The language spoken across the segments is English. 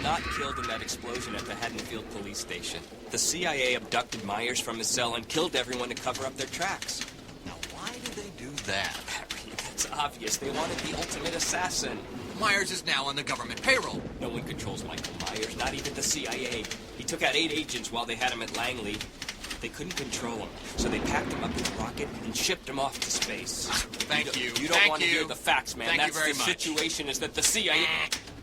not killed in that explosion at the Haddonfield police station. The CIA abducted Myers from his cell and killed everyone to cover up their tracks. Now, why did they do that? Harry, it's obvious. They wanted the ultimate assassin. Myers is now on the government payroll. No one controls Michael Myers, not even the CIA. He took out 8 agents while they had him at Langley. They couldn't control him, so they packed him up in a rocket and shipped him off to space. Thank you. You don't want to hear the facts, man. Thank you very That's much. the situation is that the CIA...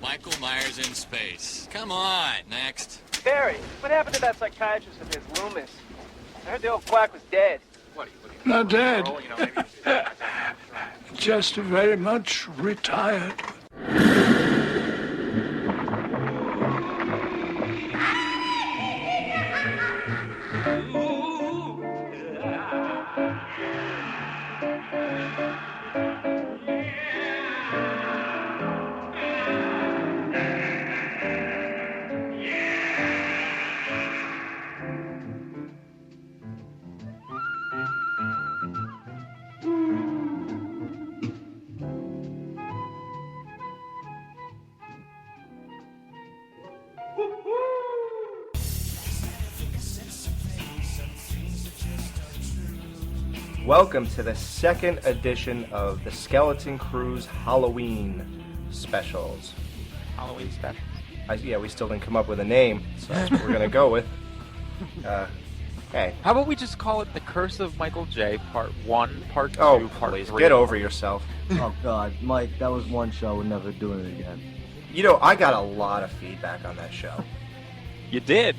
Michael Myers in space. Come on, next. Barry, what happened to that psychiatrist of his, Loomis? I heard the old quack was dead. What are you looking for? Not dead. You know, maybe Just very much retired. Welcome to the second edition of the Skeleton Crew's Halloween specials. Halloween specials. Yeah, we still didn't come up with a name, so that's what we're going to go with. Hey. How about we just call it The Curse of Michael J. Part 1, Part 2, Oh, Part please, 3. get over yourself. Oh, God. Mike, that was one show. We're never doing it again. You know, I got a lot of feedback on that show. You did?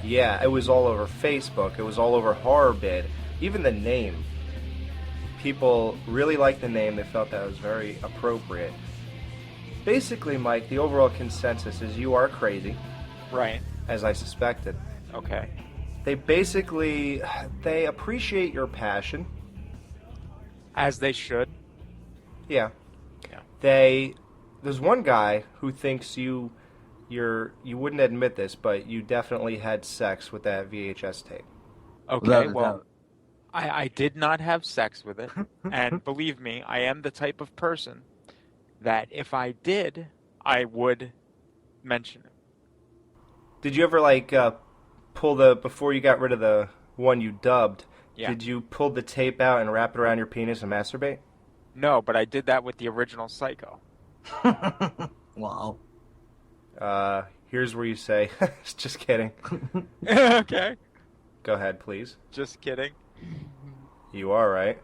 Yeah, it was all over Facebook. It was all over HorrorBid. Even the name. People really liked the name. They felt that was very appropriate. Basically, Mike, the overall consensus is you are crazy. Right. As I suspected. Okay. They appreciate your passion. As they should. Yeah. Yeah. There's one guy who thinks you wouldn't admit this, but you definitely had sex with that VHS tape. Okay, well, I did not have sex with it. And believe me, I am the type of person that if I did, I would mention it. Did you ever, before you got rid of the one you dubbed, Did you pull the tape out and wrap it around your penis and masturbate? No, but I did that with the original Psycho. Wow. Here's where you say, just kidding. Okay. Go ahead, please. Just kidding. You are, right?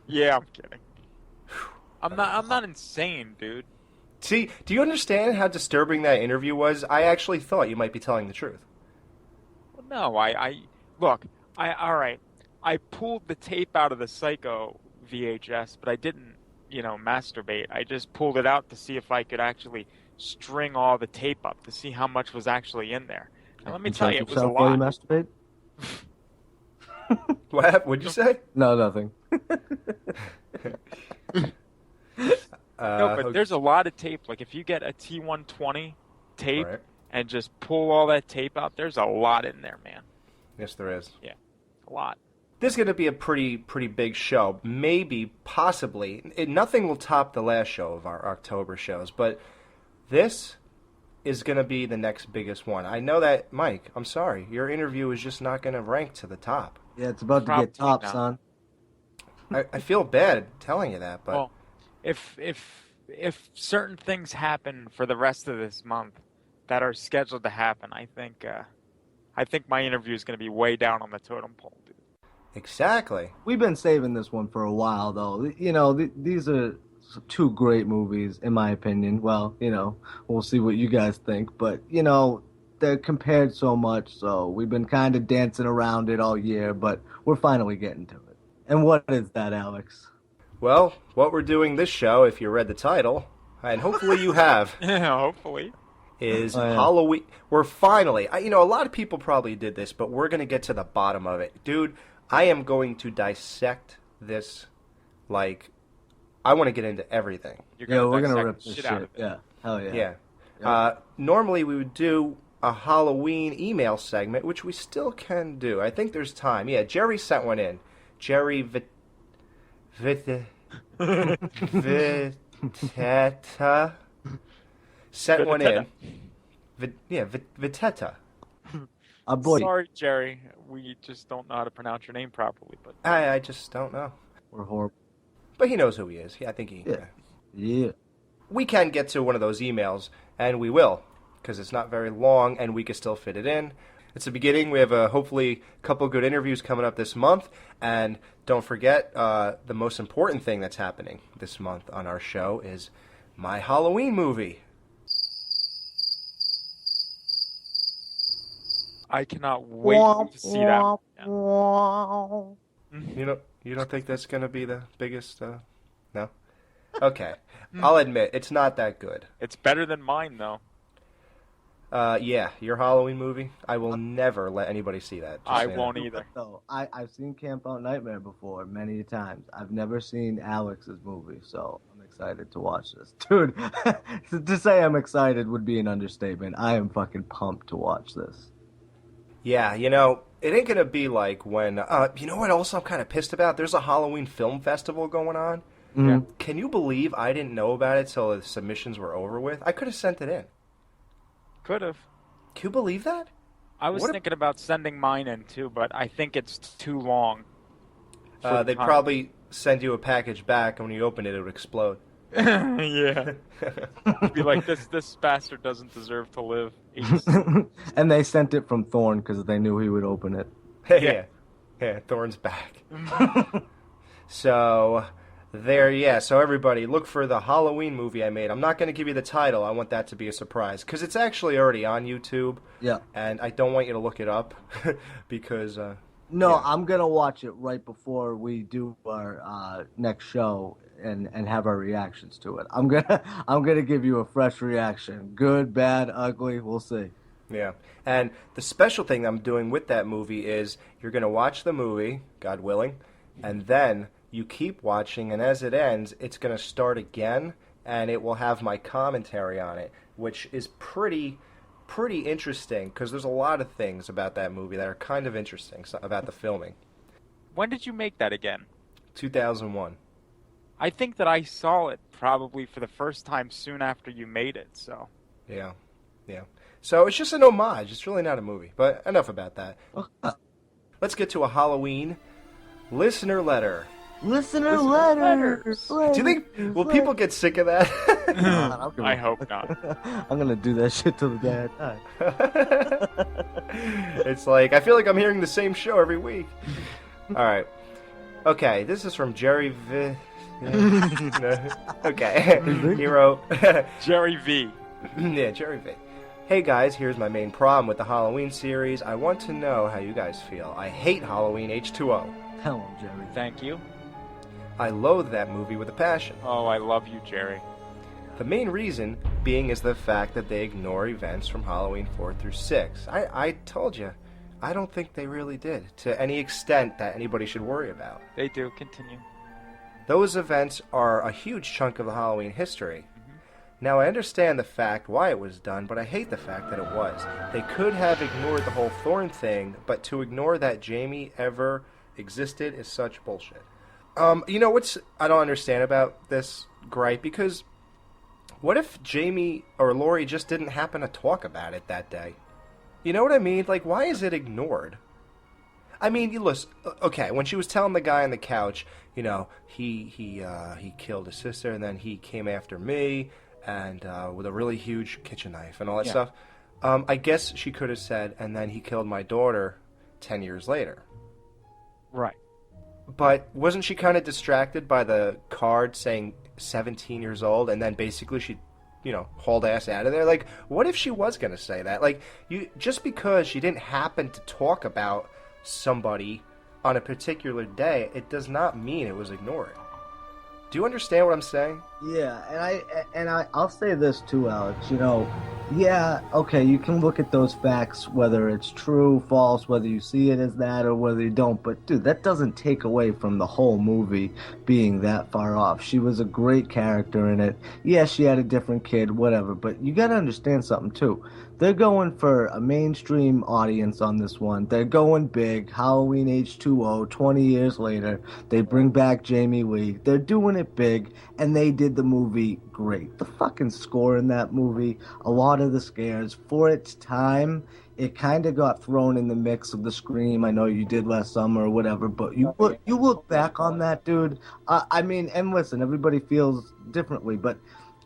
Yeah, I'm kidding. I'm not insane, dude. See, do you understand how disturbing that interview was? I actually thought you might be telling the truth. Well, no, look, all right. I pulled the tape out of the Psycho VHS, but I didn't, masturbate. I just pulled it out to see if I could actually string all the tape up to see how much was actually in there. And let me tell you, it was a lot. While you masturbate? What? What'd you say? No, nothing. No, but there's a lot of tape. Like, if you get a T120 tape and just pull all that tape out, there's a lot in there, man. Yes, there is. Yeah, a lot. This is going to be a pretty big show. Maybe, possibly. Nothing will top the last show of our October shows, but this is going to be the next biggest one. I know that, Mike, I'm sorry. Your interview is just not going to rank to the top. Yeah, it's about to get top, son. I feel bad telling you that, but... Well, if certain things happen for the rest of this month that are scheduled to happen, I think my interview is going to be way down on the totem pole, dude. Exactly. We've been saving this one for a while, though. These are two great movies, in my opinion. Well, we'll see what you guys think, but, they're compared so much, so we've been kind of dancing around it all year, but we're finally getting to it. And what is that, Alex? Well, what we're doing this show, if you read the title, and hopefully you have, hopefully, is Halloween. We're finally, a lot of people probably did this, but we're going to get to the bottom of it. Dude, I am going to dissect this like, I want to get into everything. We're going to rip this shit. Yeah, hell yeah. Yeah. Normally we would do a Halloween email segment, which we still can do. I think there's time. Yeah, Jerry sent one in. Jerry Vitetta sent one in. Vitetta. Our boy. Sorry, Jerry. We just don't know how to pronounce your name properly. But I just don't know. We're horrible. But he knows who he is. I think he... Yeah. We can get to one of those emails, and we will, because it's not very long, and we can still fit it in. It's the beginning. We have hopefully a couple good interviews coming up this month, and don't forget, the most important thing that's happening this month on our show is my Halloween movie. I cannot wait to see that. You don't think that's going to be the biggest, no? Okay. I'll admit, it's not that good. It's better than mine, though. Yeah, your Halloween movie, I will never let anybody see that. I won't either. So, I've seen Camp Out Nightmare before many times. I've never seen Alex's movie, so I'm excited to watch this. Dude, to say I'm excited would be an understatement. I am fucking pumped to watch this. Yeah, it ain't going to be like when, you know what also I'm kind of pissed about? There's a Halloween film festival going on. Mm-hmm. Can you believe I didn't know about it till the submissions were over with? I could have sent it in. Could have. Can you believe that? I was thinking about sending mine in, too, but I think it's too long. They'd probably send you a package back, and when you open it, it would explode. Yeah. You'd be like, this bastard doesn't deserve to live. And they sent it from Thorne because they knew he would open it. Yeah, Thorne's back. So... so everybody, look for the Halloween movie I made. I'm not going to give you the title. I want that to be a surprise, because it's actually already on YouTube. Yeah. And I don't want you to look it up, because... I'm going to watch it right before we do our next show and have our reactions to it. I'm gonna give you a fresh reaction. Good, bad, ugly, we'll see. Yeah. And the special thing I'm doing with that movie is you're going to watch the movie, God willing, and then... you keep watching, and as it ends, it's going to start again, and it will have my commentary on it, which is pretty interesting, because there's a lot of things about that movie that are kind of interesting about the filming. When did you make that again? 2001. I think that I saw it probably for the first time soon after you made it, so... Yeah. So it's just an homage. It's really not a movie, but enough about that. Let's get to a Halloween listener letter. Listener letters. Do you think will people get sick of that? I hope not. I'm gonna do that shit till the day I die. It's like I feel like I'm hearing the same show every week. All right. Okay, this is from Jerry V. Okay, he wrote Jerry V. Yeah, Jerry V. Hey guys, here's my main problem with the Halloween series. I want to know how you guys feel. I hate Halloween H2O. Tell him, Jerry. Thank you. I loathe that movie with a passion. Oh, I love you, Jerry. The main reason being is the fact that they ignore events from Halloween 4 through 6. I told you, I don't think they really did, to any extent that anybody should worry about. They do. Continue. Those events are a huge chunk of the Halloween history. Now, I understand the fact why it was done, but I hate the fact that it was. They could have ignored the whole Thorne thing, but to ignore that Jamie ever existed is such bullshit. You know what's I don't understand about this gripe? Because what if Jamie or Laurie just didn't happen to talk about it that day? You know what I mean? Like, why is it ignored? I mean, you listen. Okay, when she was telling the guy on the couch, he killed his sister, and then he came after me, and with a really huge kitchen knife and all that stuff. I guess she could have said, and then he killed my daughter 10 years later. Right. But wasn't she kind of distracted by the card saying 17 years old, and then basically she, hauled ass out of there? Like, what if she was going to say that? Like, just because she didn't happen to talk about somebody on a particular day, it does not mean it was ignored. Do you understand what I'm saying? Yeah, and I'll say this too, Alex. Okay, you can look at those facts, whether it's true, false, whether you see it as that or whether you don't. But dude, that doesn't take away from the whole movie being that far off. She was a great character in it. Yeah, she had a different kid, whatever. But you got to understand something too. They're going for a mainstream audience on this one. They're going big. Halloween H2O, 20 years later. They bring back Jamie Lee. They're doing it big, and they did the movie great. The fucking score in that movie, a lot of the scares, for its time, it kind of got thrown in the mix of the Scream. I know you did last summer or whatever, but you look back on that, dude. I mean, and listen, everybody feels differently, but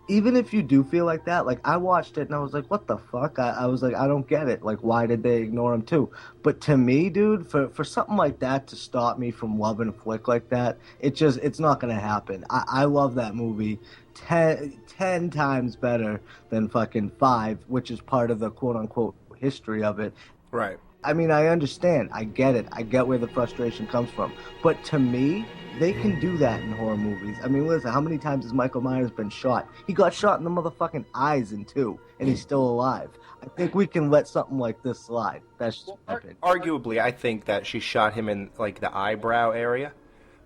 even if you do feel like that, like I watched it and I was like, what the fuck? I was like, I don't get it. Like, why did they ignore him too? But to me, dude, for something like that to stop me from loving a flick like that, it's not going to happen. I love that movie 10 times better than fucking 5, which is part of the quote unquote history of it. Right. I mean, I understand. I get it. I get where the frustration comes from. But to me, they can do that in horror movies. I mean, listen, how many times has Michael Myers been shot? He got shot in the motherfucking eyes in 2, and he's still alive. I think we can let something like this slide. That's just my opinion. Arguably, I think that she shot him in, like, the eyebrow area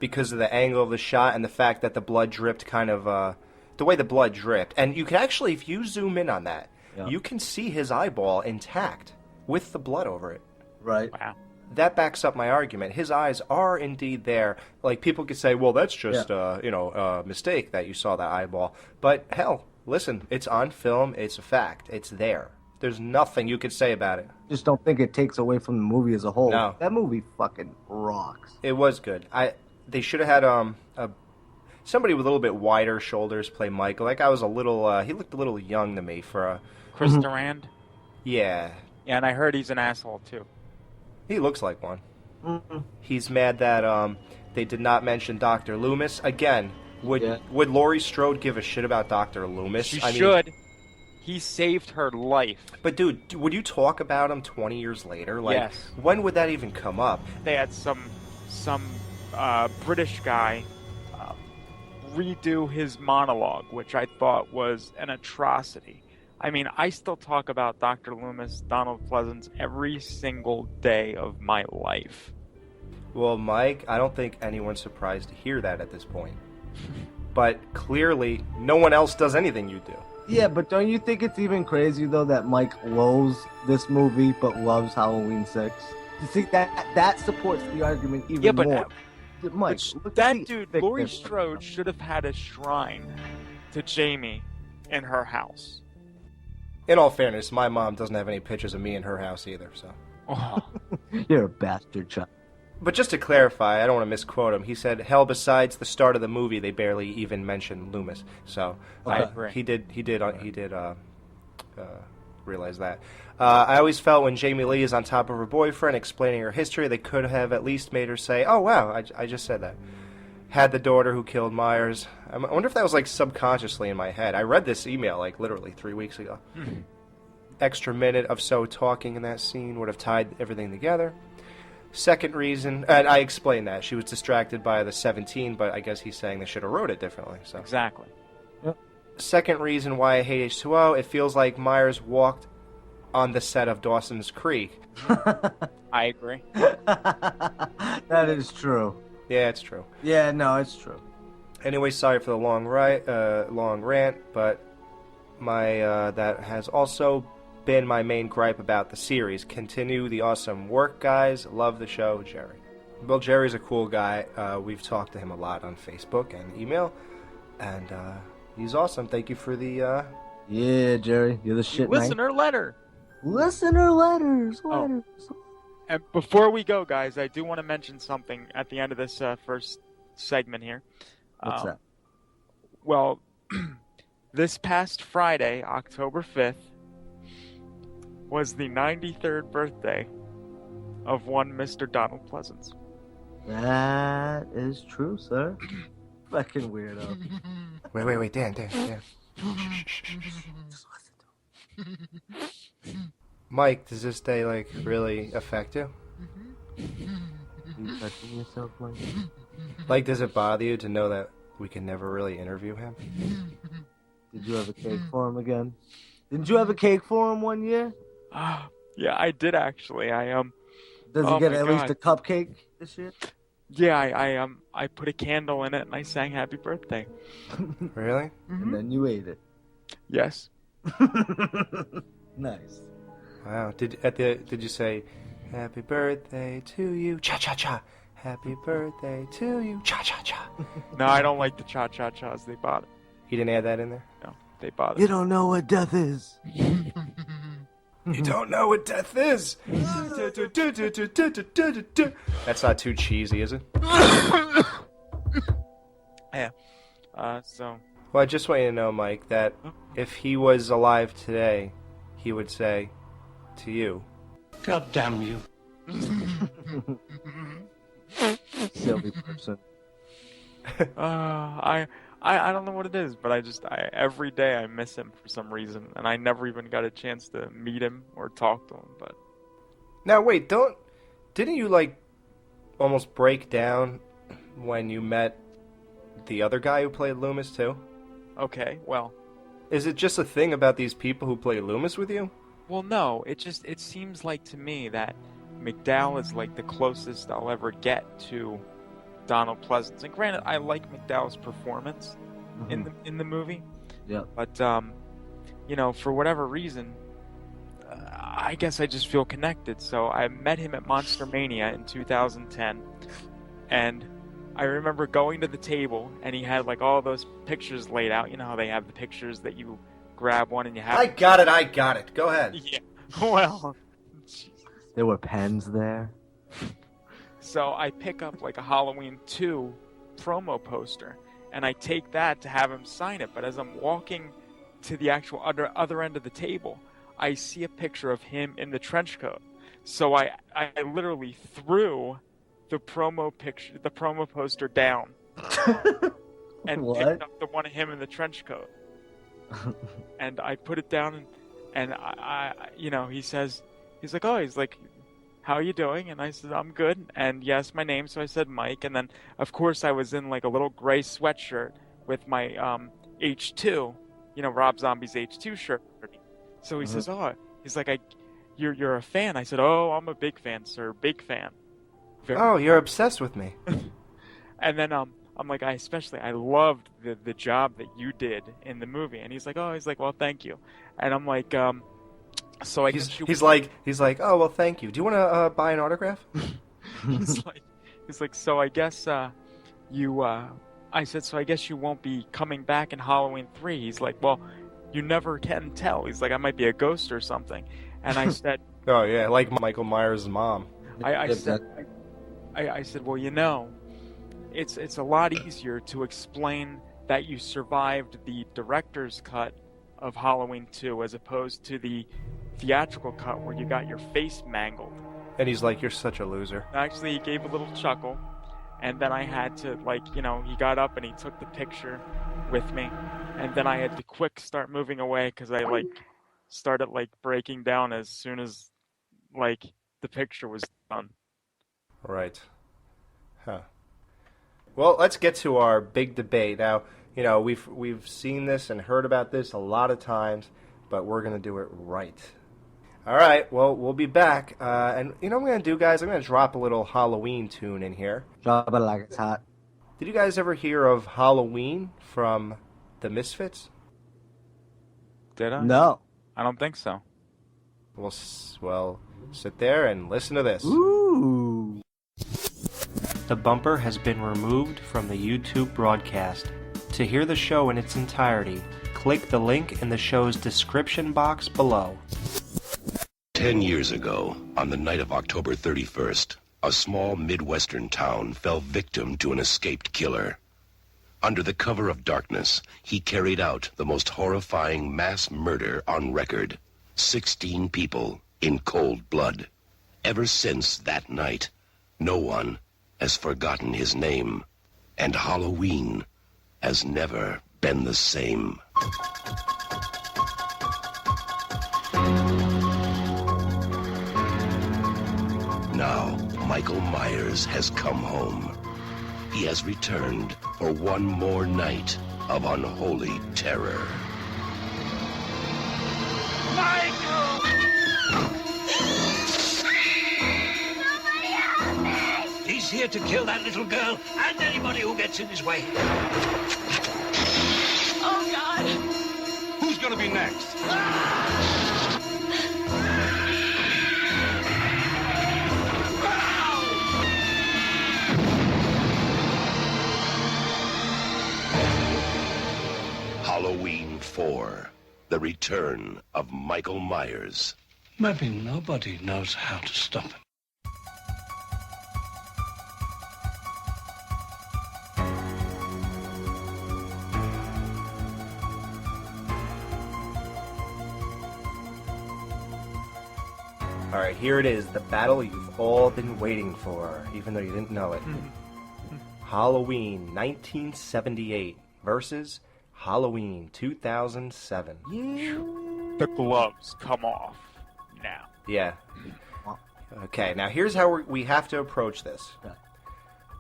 because of the angle of the shot and the fact that the blood dripped kind of, the way the blood dripped. And you can actually, if you zoom in on that, you can see his eyeball intact with the blood over it. Right. Wow. That backs up my argument. His eyes are indeed there. Like, people could say, well, that's just, a mistake that you saw that eyeball. But, hell, listen, it's on film. It's a fact. It's there. There's nothing you could say about it. Just don't think it takes away from the movie as a whole. No. That movie fucking rocks. It was good. They should have had somebody with a little bit wider shoulders play Michael. That guy was a little, he looked a little young to me for a... Chris Durand? Yeah. Yeah, and I heard he's an asshole, too. He looks like one. Mm-mm. He's mad that they did not mention Dr. Loomis. Again, would Laurie Strode give a shit about Dr. Loomis? She should. He saved her life. But, dude, would you talk about him 20 years later? Like, yes. When would that even come up? They had some British guy redo his monologue, which I thought was an atrocity. I mean, I still talk about Dr. Loomis, Donald Pleasance, every single day of my life. Well, Mike, I don't think anyone's surprised to hear that at this point. But clearly, no one else does anything you do. Yeah, but don't you think it's even crazy, though, that Mike loathes this movie but loves Halloween 6? You see, that supports the argument even more. Mike, that dude, Laurie Strode, should have had a shrine to Jamie in her house. In all fairness, my mom doesn't have any pictures of me in her house either, so... Oh. You're a bastard, Chuck. But just to clarify, I don't want to misquote him. He said, hell, besides the start of the movie, they barely even mentioned Loomis. So I agree. He did realize that. I always felt when Jamie Lee is on top of her boyfriend explaining her history, they could have at least made her say, oh, wow, I just said that. Had the daughter who killed Myers. I wonder if that was, like, subconsciously in my head. I read this email, like, literally 3 weeks ago. Extra minute of so talking in that scene would have tied everything together. Second reason, and I explained that. She was distracted by the 17, but I guess he's saying they should have wrote it differently. So. Exactly. Yep. Second reason why I hate H2O, it feels like Myers walked on the set of Dawson's Creek. I agree. That is true. Yeah, it's true. Yeah, no, it's true. Anyway, sorry for the long rant, but my that has also been my main gripe about the series. Continue the awesome work, guys. Love the show, Jerry. Well, Jerry's a cool guy. We've talked to him a lot on Facebook and email, and he's awesome. Thank you for the... Yeah, Jerry, you're the shit, man. Listener letter. Listener letters. Oh. And before we go, guys, I do want to mention something at the end of this first segment here. What's that? Well, this past Friday, October 5th, was the 93rd birthday of one Mr. Donald Pleasance. That is true, sir. Fucking weirdo. Wait, Dan. Just listen to him. Mike, does this day, like, really affect you? You touching yourself, Mike? Like, does it bother you to know that we can never really interview him? Did you have a cake for him again? Didn't you have a cake for him one year? Yeah, I did actually. Does he get at least a cupcake this year? Yeah, I put a candle in it and I sang Happy Birthday. Really? And then you ate it. Yes. Nice. Wow. Did you say Happy Birthday to you, cha cha cha? Happy birthday to you, cha cha cha. No, I don't like the cha-cha-chas. They bother. You didn't add that in there? No, they bothered. You don't know what death is. You don't know what death is. That's not too cheesy, is it? Yeah. So. Well, I just want you to know, Mike, that if he was alive today, he would say to you, God damn you. Silly person. I don't know what it is, but every day I miss him for some reason, and I never even got a chance to meet him or talk to him. But now wait, didn't you like almost break down when you met the other guy who played Loomis too? okay, well, Is it just a thing about these people who play Loomis with you? well, no, it seems like to me that McDowell is like the closest I'll ever get to Donald Pleasance. And granted, I like McDowell's performance in the movie. Yeah. But for whatever reason, I guess I just feel connected. So I met him at Monster Mania in 2010, and I remember going to the table, and he had like all those pictures laid out. You know how they have the pictures that you grab one and you have. I got it. Go ahead. Yeah. Well. There were pens there. So I pick up like a Halloween 2 promo poster, and I take that to have him sign it. But as I'm walking to the actual other end of the table, I see a picture of him in the trench coat. So I literally threw the promo poster down and What? picked up the one of him in the trench coat. And I put it down, and I he's like, how are you doing? And I said, I'm good. And yes, my name. So I said Mike. And then, of course, I was in like a little gray sweatshirt with my H2, Rob Zombie's H2 shirt. So he says, he's like, you're a fan. I said, oh, I'm a big fan, sir. Big fan. Oh, you're obsessed with me. And then I'm like, I loved the job that you did in the movie. And he's like, well, thank you. And I'm like, so I guess he's like, oh well, thank you. Do you want to buy an autograph? he's like, so I guess you. I said, so I guess you won't be coming back in Halloween 3. He's like, well, you never can tell. He's like, I might be a ghost or something. And I said, Oh yeah, like Michael Myers' mom. I said, well, it's a lot easier to explain that you survived the director's cut of Halloween 2 as opposed to the theatrical cut where you got your face mangled. And he's like, you're such a loser. Actually, he gave a little chuckle, and then I had to, he got up and he took the picture with me, and then I had to quick start moving away because I, started, breaking down as soon as, the picture was done. Right. Huh. Well, let's get to our big debate. Now, we've seen this and heard about this a lot of times, but we're going to do it right. All right, well, we'll be back. And what I'm going to do, guys? I'm going to drop a little Halloween tune in here. Drop it like it's hot. Did you guys ever hear of Halloween from the Misfits? Did I? No. I don't think so. Well, sit there and listen to this. Ooh. The bumper has been removed from the YouTube broadcast. To hear the show in its entirety, click the link in the show's description box below. 10 years ago, on the night of October 31st, a small Midwestern town fell victim to an escaped killer. Under the cover of darkness, he carried out the most horrifying mass murder on record. 16 people in cold blood. Ever since that night, no one has forgotten his name, and Halloween has never been the same. Now, Michael Myers has come home. He has returned for one more night of unholy terror. He's here to kill that little girl and anybody who gets in his way. Oh, God. Who's gonna be next? 4. The Return of Michael Myers. Maybe nobody knows how to stop him. All right, here it is, the battle you've all been waiting for, even though you didn't know it. Halloween 1978 versus Halloween 2007. The gloves come off now. Yeah. Okay, now here's how we have to approach this.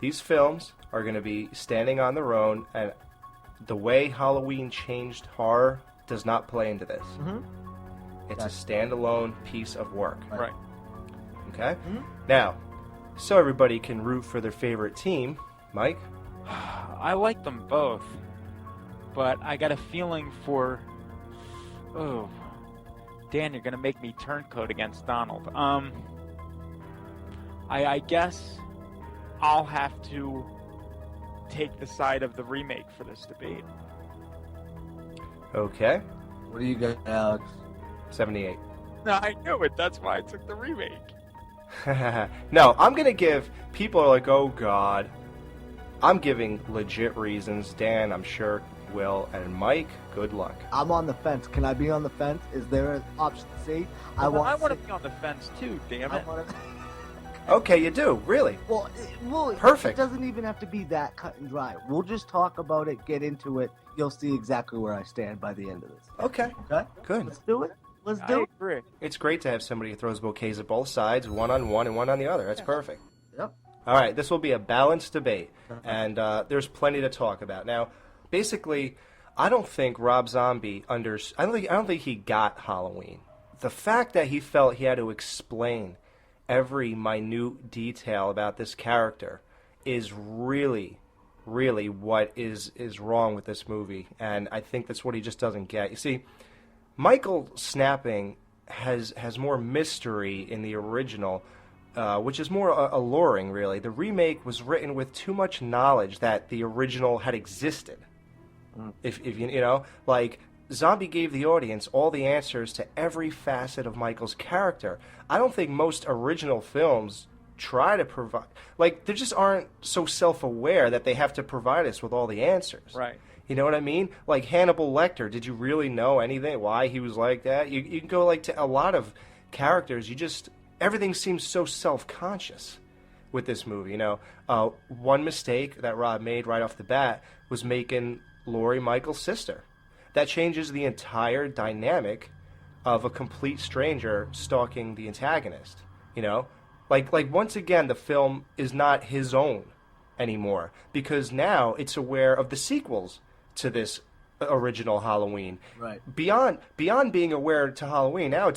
These films are going to be standing on their own, and the way Halloween changed horror does not play into this. It's a standalone piece of work. Right. Okay? Now, so everybody can root for their favorite team, Mike? I like them both, but I got a feeling for... Oh, Dan, you're going to make me turncoat against Donald. I guess I'll have to take the side of the remake for this debate. Okay. What do you got, Alex? 78. No, I knew it. That's why I took the remake. No, I'm going to give... People are like, oh, God. I'm giving legit reasons. Dan, I'm sure, will. And Mike, good luck. I'm on the fence. Can I be on the fence? Is there an option C? I want to be on the fence, too, damn it. Okay, you do, really? Well, Perfect. It doesn't even have to be that cut and dry. We'll just talk about it, get into it. You'll see exactly where I stand by the end of this. Okay. Okay? Good. Let's do it. Let's do it. I agree. It's great to have somebody who throws bouquets at both sides, one on one and one on the other. That's perfect. Yep. All right, this will be a balanced debate, and there's plenty to talk about. Now, basically, I don't think Rob Zombie I don't think he got Halloween. The fact that he felt he had to explain every minute detail about this character is really, really what is wrong with this movie, and I think that's what he just doesn't get. You see, Michael snapping has more mystery in the original, which is more alluring, really. The remake was written with too much knowledge that the original had existed. If you know, like, Zombie gave the audience all the answers to every facet of Michael's character. I don't think most original films try to provide... Like, they just aren't so self-aware that they have to provide us with all the answers. Right. You know what I mean? Like Hannibal Lecter, did you really know anything? Why he was like that? You can go like to a lot of characters. Everything seems so self-conscious with this movie. You know, one mistake that Rob made right off the bat was making Laurie Michael's sister. That changes the entire dynamic of a complete stranger stalking the antagonist. You know, like once again, the film is not his own anymore because now it's aware of the sequels to this original Halloween. Right. Beyond being aware to Halloween, now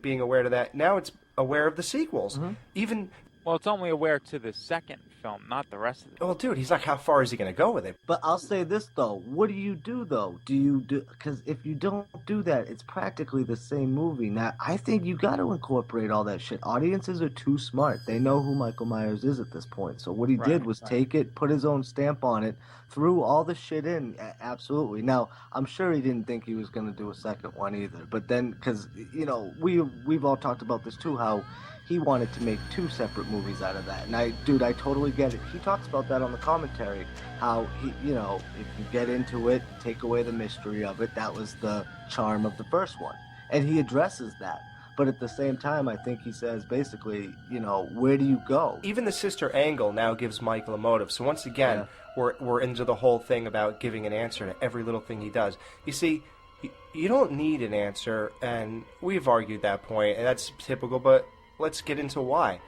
being aware to that. Now it's aware of the sequels. Even Well, it's only aware to the second film, not the rest of it. well, dude, he's like, how far is he going to go with it? But I'll say this, though. What do you do, though? Because if you don't do that, it's practically the same movie. Now, I think you got to incorporate all that shit. Audiences are too smart. They know who Michael Myers is at this point. So what he did was take it, put his own stamp on it, threw all the shit in. Absolutely. Now, I'm sure he didn't think he was going to do a second one either. But then, because, you know, we've all talked about this, too, how he wanted to make two separate movies out of that. And I totally get it. He talks about that on the commentary, how he, you know, if you get into it, take away the mystery of it, that was the charm of the first one. And he addresses that. But at the same time, I think he says basically, you know, where do you go? Even the sister angle now gives Michael a motive. So once again, we're into the whole thing about giving an answer to every little thing he does. You see, you don't need an answer, and we've argued that point, and that's typical, but let's get into why.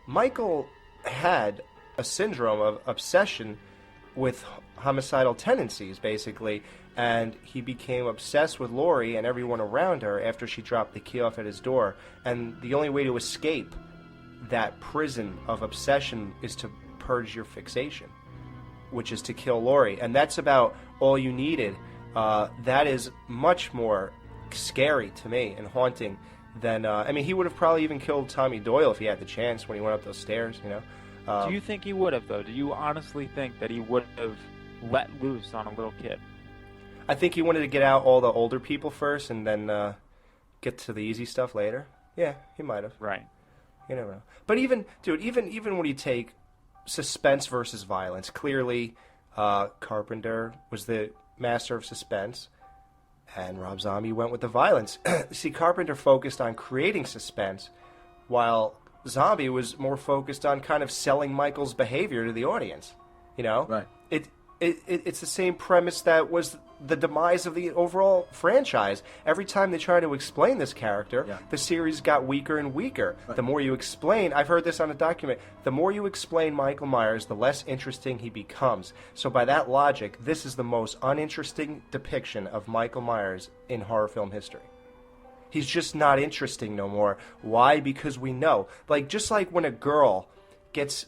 Michael had a syndrome of obsession with homicidal tendencies, basically, and he became obsessed with Laurie and everyone around her after she dropped the key off at his door. And the only way to escape that prison of obsession is to purge your fixation, which is to kill Laurie. And that's about all you needed. That is much more scary to me and haunting than, I mean, he would have probably even killed Tommy Doyle if he had the chance when he went up those stairs, you know. Do you think he would have, though? Do you honestly think that he would have let loose on a little kid? I think he wanted to get out all the older people first and then get to the easy stuff later. Yeah, he might have. Right. You never know. But even when you take suspense versus violence, clearly Carpenter was the master of suspense, and Rob Zombie went with the violence. See, Carpenter focused on creating suspense, while Zombie was more focused on kind of selling Michael's behavior to the audience. You know? Right. It's the same premise that was the demise of the overall franchise. Every time they try to explain this character, the series got weaker and weaker. Right. The more you explain, I've heard this on a document, the more you explain Michael Myers, the less interesting he becomes. So by that logic, this is the most uninteresting depiction of Michael Myers in horror film history. He's just not interesting no more. Why? Because we know. Just like when a girl gets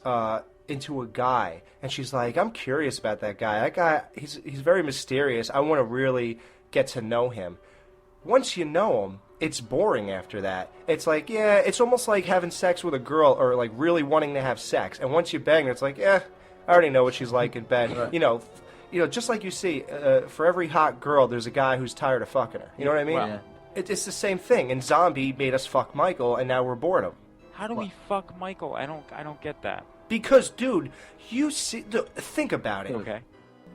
into a guy and she's like, I'm curious about that guy. That guy, he's very mysterious. I want to really get to know him. Once you know him, it's boring after that. It's like, yeah, it's almost like having sex with a girl or like really wanting to have sex. And once you bang her, it's like, yeah, I already know what she's like in bed. Right. You know, just like you see, for every hot girl, there's a guy who's tired of fucking her. You know what I mean? Yeah. It's the same thing. And Zombie made us fuck Michael, and now we're bored of him. How do we fuck Michael? I don't get that. Because, dude, you see, think about it. Okay.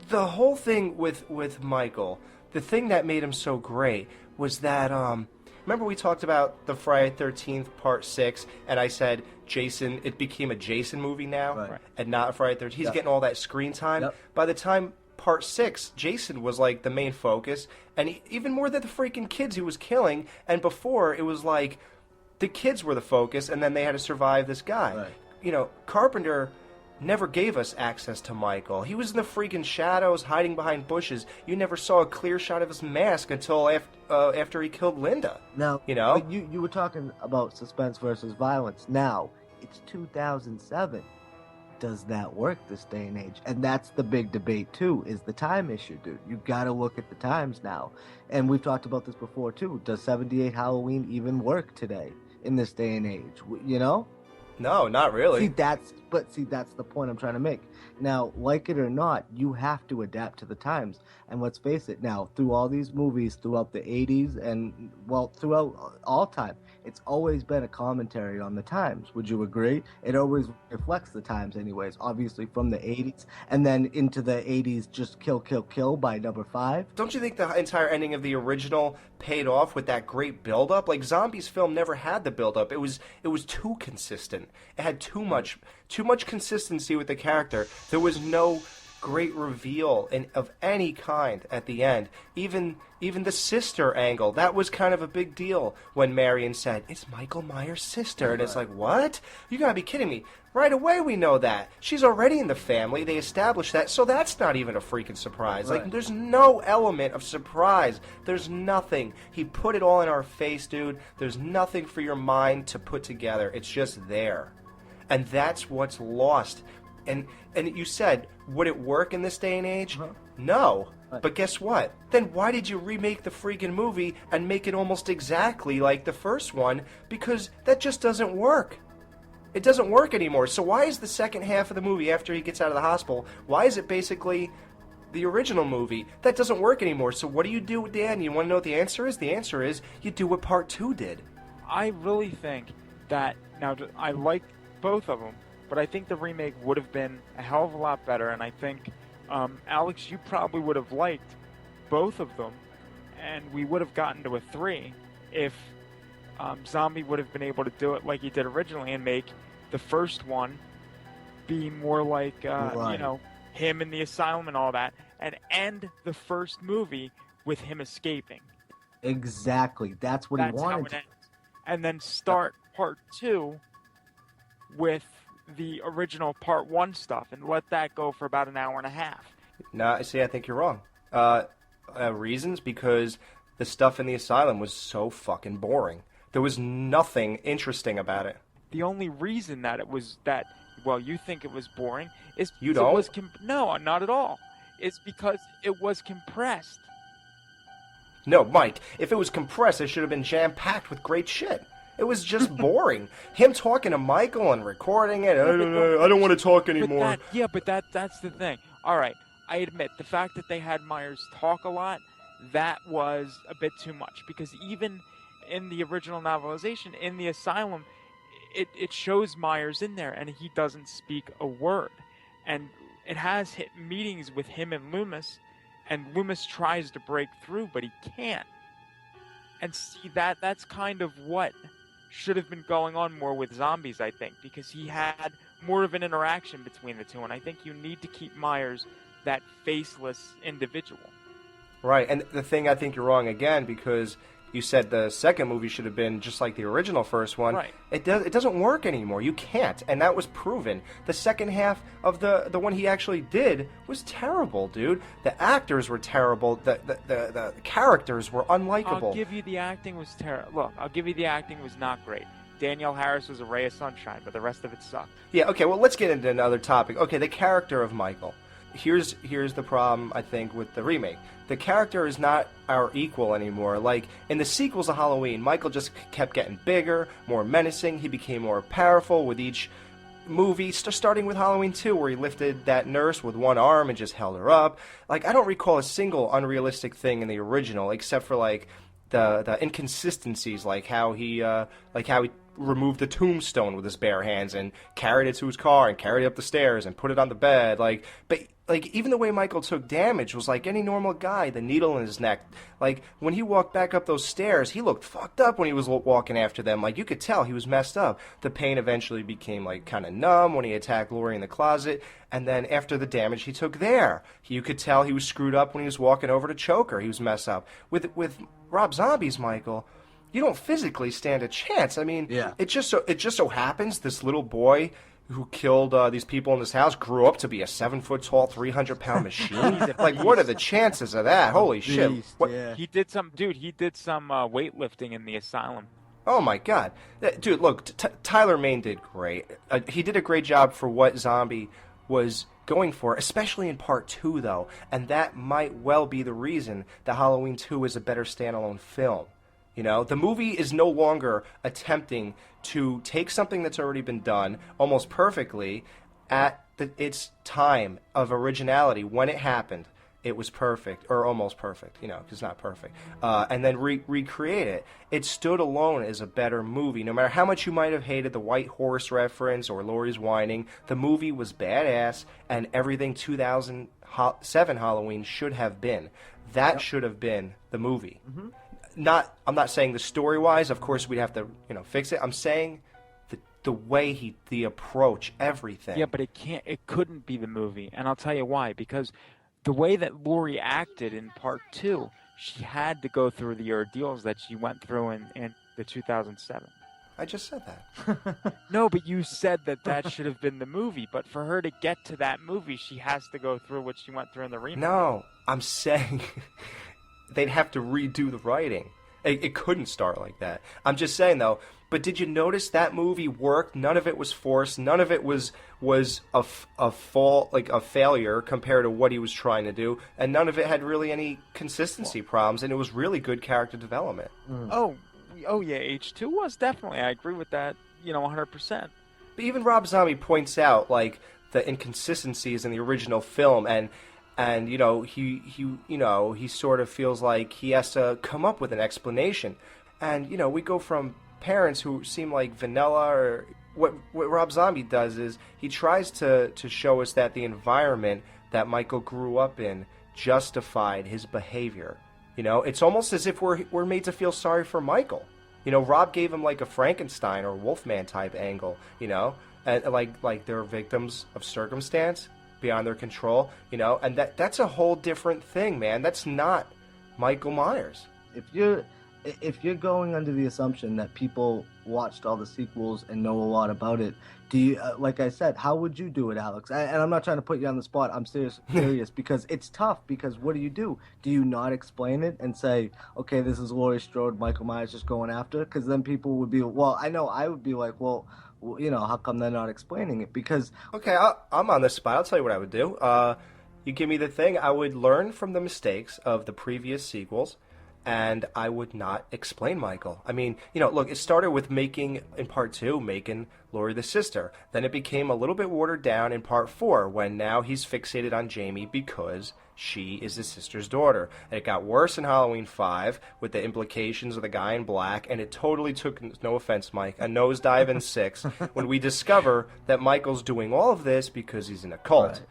The whole thing with Michael, the thing that made him so great was that, remember we talked about the Friday 13th Part 6, and I said Jason, it became a Jason movie now, right. and not a Friday 13th. He's getting all that screen time. Yep. By the time Part 6, Jason was like the main focus, and even more than the freaking kids he was killing, and before it was like the kids were the focus, and then they had to survive this guy. Right. You know, Carpenter never gave us access to Michael. He was in the freaking shadows, hiding behind bushes. You never saw a clear shot of his mask until after he killed Linda. Now, you know, but you were talking about suspense versus violence. Now, it's 2007. Does that work this day and age? And that's the big debate, too, is the time issue, dude. You got to look at the times now. And we've talked about this before, too. Does 78 Halloween even work today in this day and age? You know? No, not really. See, that's the point I'm trying to make. Now, like it or not, you have to adapt to the times. And let's face it, now, through all these movies throughout the 80s and, well, throughout all time, it's always been a commentary on the times. Would you agree? It always reflects the times anyways, obviously from the 80s, and then into the 80s, just kill, kill, kill by number 5. Don't you think the entire ending of the original paid off with that great build-up? Like, Zombies film never had the build-up. It was too consistent. It had too much consistency with the character. There was no great reveal of any kind at the end. Even the sister angle, that was kind of a big deal when Marion said, it's Michael Myers' sister. And it's like, what? You gotta be kidding me. Right away we know that. She's already in the family. They established that. So that's not even a freaking surprise. Right. Like, there's no element of surprise. There's nothing. He put it all in our face, dude. There's nothing for your mind to put together. It's just there. And that's what's lost. And you said, would it work in this day and age? Uh-huh. No. Right. But guess what? Then why did you remake the freaking movie and make it almost exactly like the first one? Because that just doesn't work. It doesn't work anymore. So why is the second half of the movie after he gets out of the hospital, why is it basically the original movie? That doesn't work anymore. So what do you do with the end? You want to know what the answer is? The answer is you do what Part 2 did. I really think that, now I like both of them, but I think the remake would have been a hell of a lot better, and I think, Alex, you probably would have liked both of them, and we would have gotten to a 3 if Zombie would have been able to do it like he did originally and make the first one be more like, right. you know, him in the asylum and all that, and end the first movie with him escaping. Exactly. That's what he wanted. How it ends. And then start Part 2 with the original Part 1 stuff and let that go for about an hour and a half. No, see, I think you're wrong. Reasons? Because the stuff in the asylum was so fucking boring. There was nothing interesting about it. The only reason that it was that, well, you think it was boring is you don't? It was no, not at all. It's because it was compressed. No, Mike, if it was compressed, it should have been jam-packed with great shit. It was just boring. Him talking to Michael and recording it. I don't want to talk anymore. But that's the thing. All right, I admit, the fact that they had Myers talk a lot, that was a bit too much, because even in the original novelization, in the asylum, it shows Myers in there, and he doesn't speak a word. And it has hit meetings with him and Loomis, and Loomis tries to break through, but he can't. And see, that's kind of what should have been going on more with Zombies, I think, because he had more of an interaction between the two, and I think you need to keep Myers that faceless individual. Right, and the thing, I think you're wrong again, because you said the second movie should have been just like the original first one. Right. It doesn't work anymore. You can't, and that was proven. The second half of the one he actually did was terrible, dude. The actors were terrible. The characters were unlikable. I'll give you the acting was terrible. Look, I'll give you the acting was not great. Danielle Harris was a ray of sunshine, but the rest of it sucked. Yeah, okay, well, let's get into another topic. Okay, the character of Michael. Here's the problem, I think, with the remake. The character is not our equal anymore. Like, in the sequels of Halloween, Michael just kept getting bigger, more menacing. He became more powerful with each movie, starting with Halloween 2, where he lifted that nurse with one arm and just held her up. Like, I don't recall a single unrealistic thing in the original, except for, like, the inconsistencies, like how he removed the tombstone with his bare hands and carried it to his car and carried it up the stairs and put it on the bed. But even the way Michael took damage was like any normal guy, the needle in his neck. Like, when he walked back up those stairs, he looked fucked up when he was walking after them. Like, you could tell he was messed up. The pain eventually became, like, kind of numb when he attacked Laurie in the closet. And then after the damage he took there, you could tell he was screwed up when he was walking over to choke her. He was messed up. With Rob Zombie's Michael, you don't physically stand a chance. I mean, Yeah. it just so happens this little boy who killed these people in this house grew up to be a 7-foot-tall, 300-pound machine. Like, what are the chances of that? Holy shit! Beast, What? yeah. He did some weightlifting in the asylum. Oh my God, dude! Look, Tyler Mane did great. He did a great job for what Zombie was going for, especially in Part 2, though, and that might well be the reason that Halloween 2 is a better standalone film. You know, the movie is no longer attempting to take something that's already been done almost perfectly at its time of originality. When it happened, it was perfect, or almost perfect, you know, because it's not perfect. And then recreate it. It stood alone as a better movie. No matter how much you might have hated the White Horse reference or Laurie's whining, the movie was badass, and everything 2007 Halloween should have been. That should have been the movie. Mm-hmm. I'm not saying the story-wise, of course we'd have to, fix it. I'm saying the way the approach, everything. Yeah, but it couldn't be the movie, and I'll tell you why. Because the way that Laurie acted in Part 2, she had to go through the ordeals that she went through in the 2007. I just said that. No, but you said that should have been the movie. But for her to get to that movie, she has to go through what she went through in the remake. No, I'm saying they'd have to redo the writing. It couldn't start like that. I'm just saying, though. But did you notice that movie worked? None of it was forced. None of it was a fault, like a failure compared to what he was trying to do. And none of it had really any consistency problems. And it was really good character development. Mm. Oh yeah, H2 was definitely. I agree with that. 100%. But even Rob Zombie points out like the inconsistencies in the original film, and he sort of feels like he has to come up with an explanation. And we go from parents who seem like vanilla, or what Rob Zombie does is he tries to show us that the environment that Michael grew up in justified his behavior. It's almost as if we're made to feel sorry for Michael. Rob gave him like a Frankenstein or Wolfman type angle, and like they're victims of circumstance beyond their control, and that's a whole different thing, man. That's not Michael Myers. If you're going under the assumption that people watched all the sequels and know a lot about it, do you, like I said, how would you do it, Alex? And I'm not trying to put you on the spot. I'm serious because it's tough. Because what do? Do you not explain it and say, okay, this is Laurie Strode, Michael Myers just going after? Because then people would be, well, I know I would be like, well, how come they're not explaining it? Because okay, I'm on the spot. I'll tell you what I would do. You give me the thing. I would learn from the mistakes of the previous sequels, and I would not explain Michael. I mean, you know, look, it started with making, in part 2, making Laurie the sister. Then it became a little bit watered down in part 4, when now he's fixated on Jamie because she is his sister's daughter. And it got worse in Halloween 5 with the implications of the guy in black, and it totally took, no offense, Mike, a nosedive in 6 when we discover that Michael's doing all of this because he's in a cult. Right.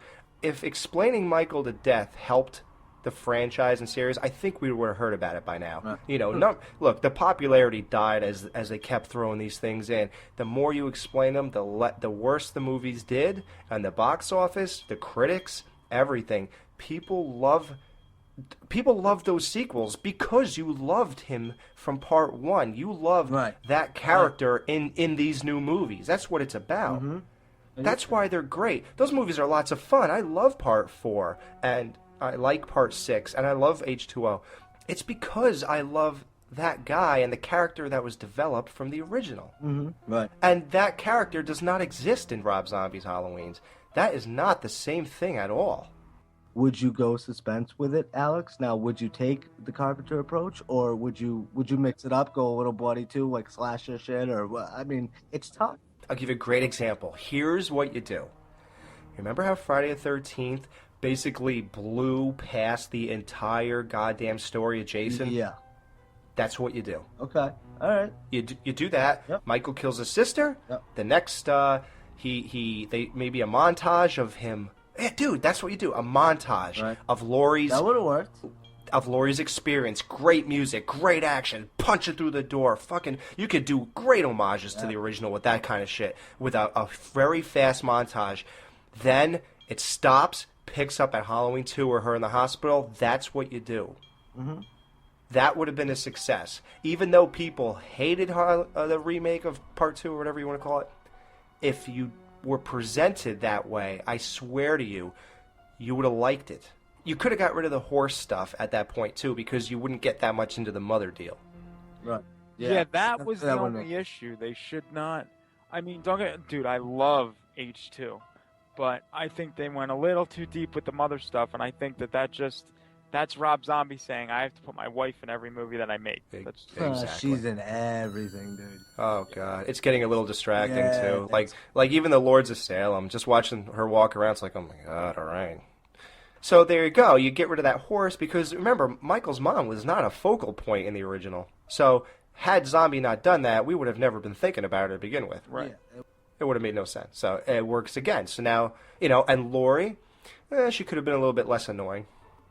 If explaining Michael to death helped the franchise and series, I think we would have heard about it by now. Right. You know, look, the popularity died as they kept throwing these things in. The more you explain them, the worse the movies did, and the box office, the critics, everything. People love those sequels because you loved him from part 1. You loved that character in these new movies. That's what it's about. Mm-hmm. That's why they're great. Those movies are lots of fun. I love part 4, and I like part 6, and I love H2O. It's because I love that guy and the character that was developed from the original. Mm-hmm. Right. And that character does not exist in Rob Zombie's Halloweens. That is not the same thing at all. Would you go suspense with it, Alex? Now, would you take the Carpenter approach, or would you mix it up, go a little bloody too, like slasher shit, or what? I mean, it's tough. I'll give you a great example. Here's what you do. Remember how Friday the 13th basically blew past the entire goddamn story of Jason? Yeah. That's what you do. Okay. All right. You do that. Yep. Michael kills his sister. Yep. The next, they maybe a montage of him. Yeah, dude, that's what you do. A montage of Laurie's. That would have worked. Of Laurie's experience. Great music, great action, punching through the door. Fucking, you could do great homages to the original with that kind of shit. With a very fast montage. Then it stops, picks up at Halloween 2 or her in the hospital. That's what you do. Mm-hmm. That would have been a success. Even though people hated the remake of Part 2 or whatever you want to call it, if you were presented that way, I swear to you, you would have liked it. You could have got rid of the horse stuff at that point, too, because you wouldn't get that much into the mother deal. Right. Yeah, that was the only issue. They should not... I mean, dude, I love H2. But I think they went a little too deep with the mother stuff, and I think that's Rob Zombie saying, I have to put my wife in every movie that I make. Exactly. She's in everything, dude. Oh, God. It's getting a little distracting, too. That's... Like even the Lords of Salem, just watching her walk around, it's like, oh, my God, all right. So there you go. You get rid of that horse, because, remember, Michael's mom was not a focal point in the original. So had Zombie not done that, we would have never been thinking about it to begin with. Right. Yeah. It would have made no sense. So it works again. So now, you know, and Laurie, she could have been a little bit less annoying.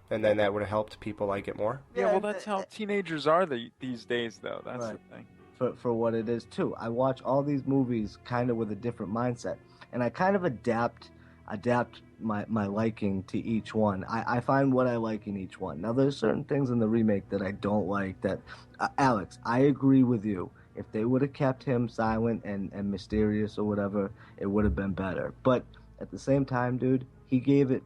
And then that would have helped people like it more. Yeah, well, that's how teenagers are these days, though. That's the thing. For what it is, too. I watch all these movies kind of with a different mindset. And I kind of adapt my liking to each one. I find what I like in each one. Now, there's certain things in the remake that I don't like that... Alex, I agree with you. If they would have kept him silent and mysterious or whatever, it would have been better. But at the same time, dude, he gave it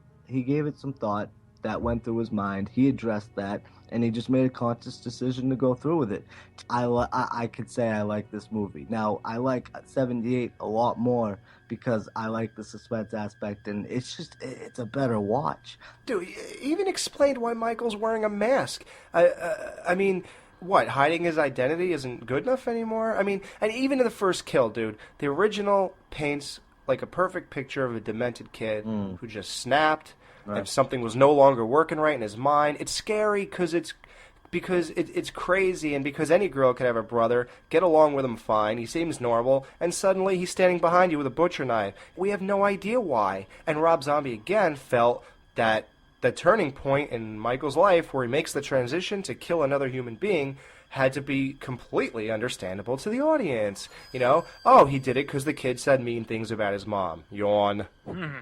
some thought. That went through his mind. He addressed that, and he just made a conscious decision to go through with it. I could say I like this movie. Now, I like 78 a lot more because I like the suspense aspect, and it's a better watch. Dude, even explained why Michael's wearing a mask. I mean... What, hiding his identity isn't good enough anymore? I mean, and even in the first kill, dude, the original paints like a perfect picture of a demented kid who just snapped, and something was no longer working right in his mind. It's scary because it's crazy, and because any girl could have a brother, get along with him fine, he seems normal, and suddenly he's standing behind you with a butcher knife. We have no idea why. And Rob Zombie again felt that the turning point in Michael's life where he makes the transition to kill another human being had to be completely understandable to the audience. You know, oh, he did it because the kid said mean things about his mom. Yawn.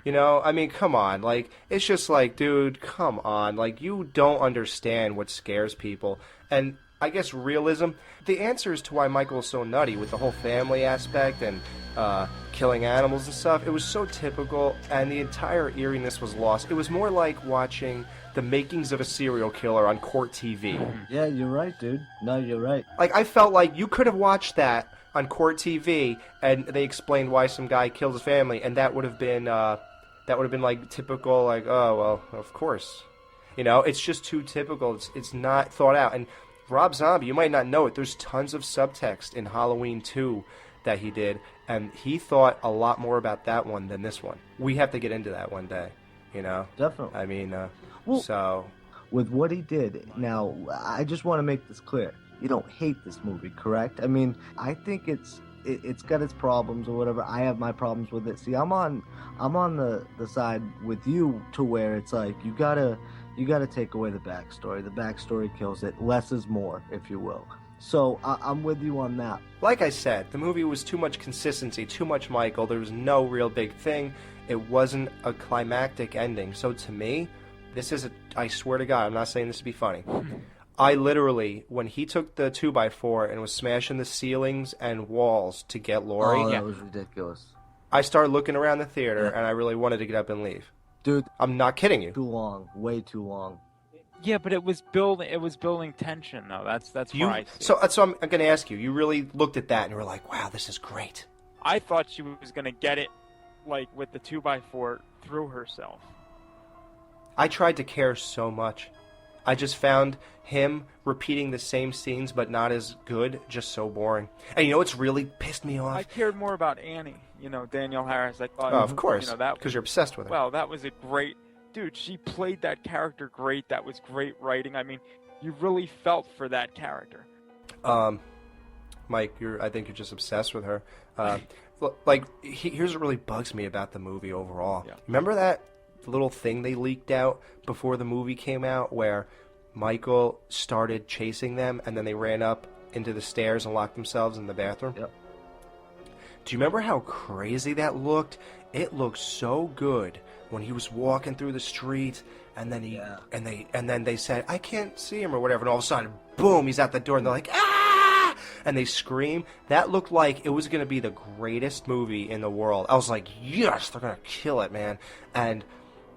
You know, I mean, come on. Like, it's just like, dude, come on. Like, you don't understand what scares people. And I guess realism, the answer is to why Michael is so nutty with the whole family aspect and killing animals and stuff. It was so typical, and the entire eeriness was lost. It was more like watching the makings of a serial killer on court TV. Yeah, you're right, dude. No, you're right. Like, I felt like you could have watched that on court TV, and they explained why some guy killed his family, and that would have been like typical, like, oh, well, of course. You know, it's just too typical. It's not thought out. And Rob Zombie, you might not know it, there's tons of subtext in Halloween 2 that he did, and he thought a lot more about that one than this one. We have to get into that one day, you know? Definitely. I mean, Well, so... With what he did, now, I just want to make this clear. You don't hate this movie, correct? I mean, I think it's got its problems or whatever. I have my problems with it. See, I'm on the side with you to where it's like you gotta take away the backstory. The backstory kills it. Less is more, if you will. So I'm with you on that. Like I said, the movie was too much consistency, too much Michael. There was no real big thing. It wasn't a climactic ending. So to me, this is I swear to God, I'm not saying this to be funny. I literally, when he took the 2x4 and was smashing the ceilings and walls to get Laurie, Oh, that was ridiculous. I started looking around the theater and I really wanted to get up and leave. Dude, I'm not kidding you. too long. Way too long. Yeah, but it was building tension though. That's where I see it. So I'm going to ask you. You really looked at that and were like, "Wow, this is great." I thought she was gonna get it, like with the 2x4 through herself. I tried to care so much. I just found him repeating the same scenes but not as good, just so boring. And you know what's really pissed me off? I cared more about Annie, Danielle Harris. I thought, Oh, of course, that because you're obsessed with her. Well, that was a great dude. She played that character great. That was great writing. I mean, you really felt for that character. Mike, I think you're just obsessed with her. Here's what really bugs me about the movie overall. Yeah. Remember that little thing they leaked out before the movie came out where Michael started chasing them and then they ran up into the stairs and locked themselves in the bathroom? Yep. Do you remember how crazy that looked? It looked so good when he was walking through the street and then and then they said, "I can't see him," or whatever, and all of a sudden, boom, he's at the door and they're like, "Ah!" and they scream. That looked like it was going to be the greatest movie in the world. I was like, yes, they're going to kill it, man. And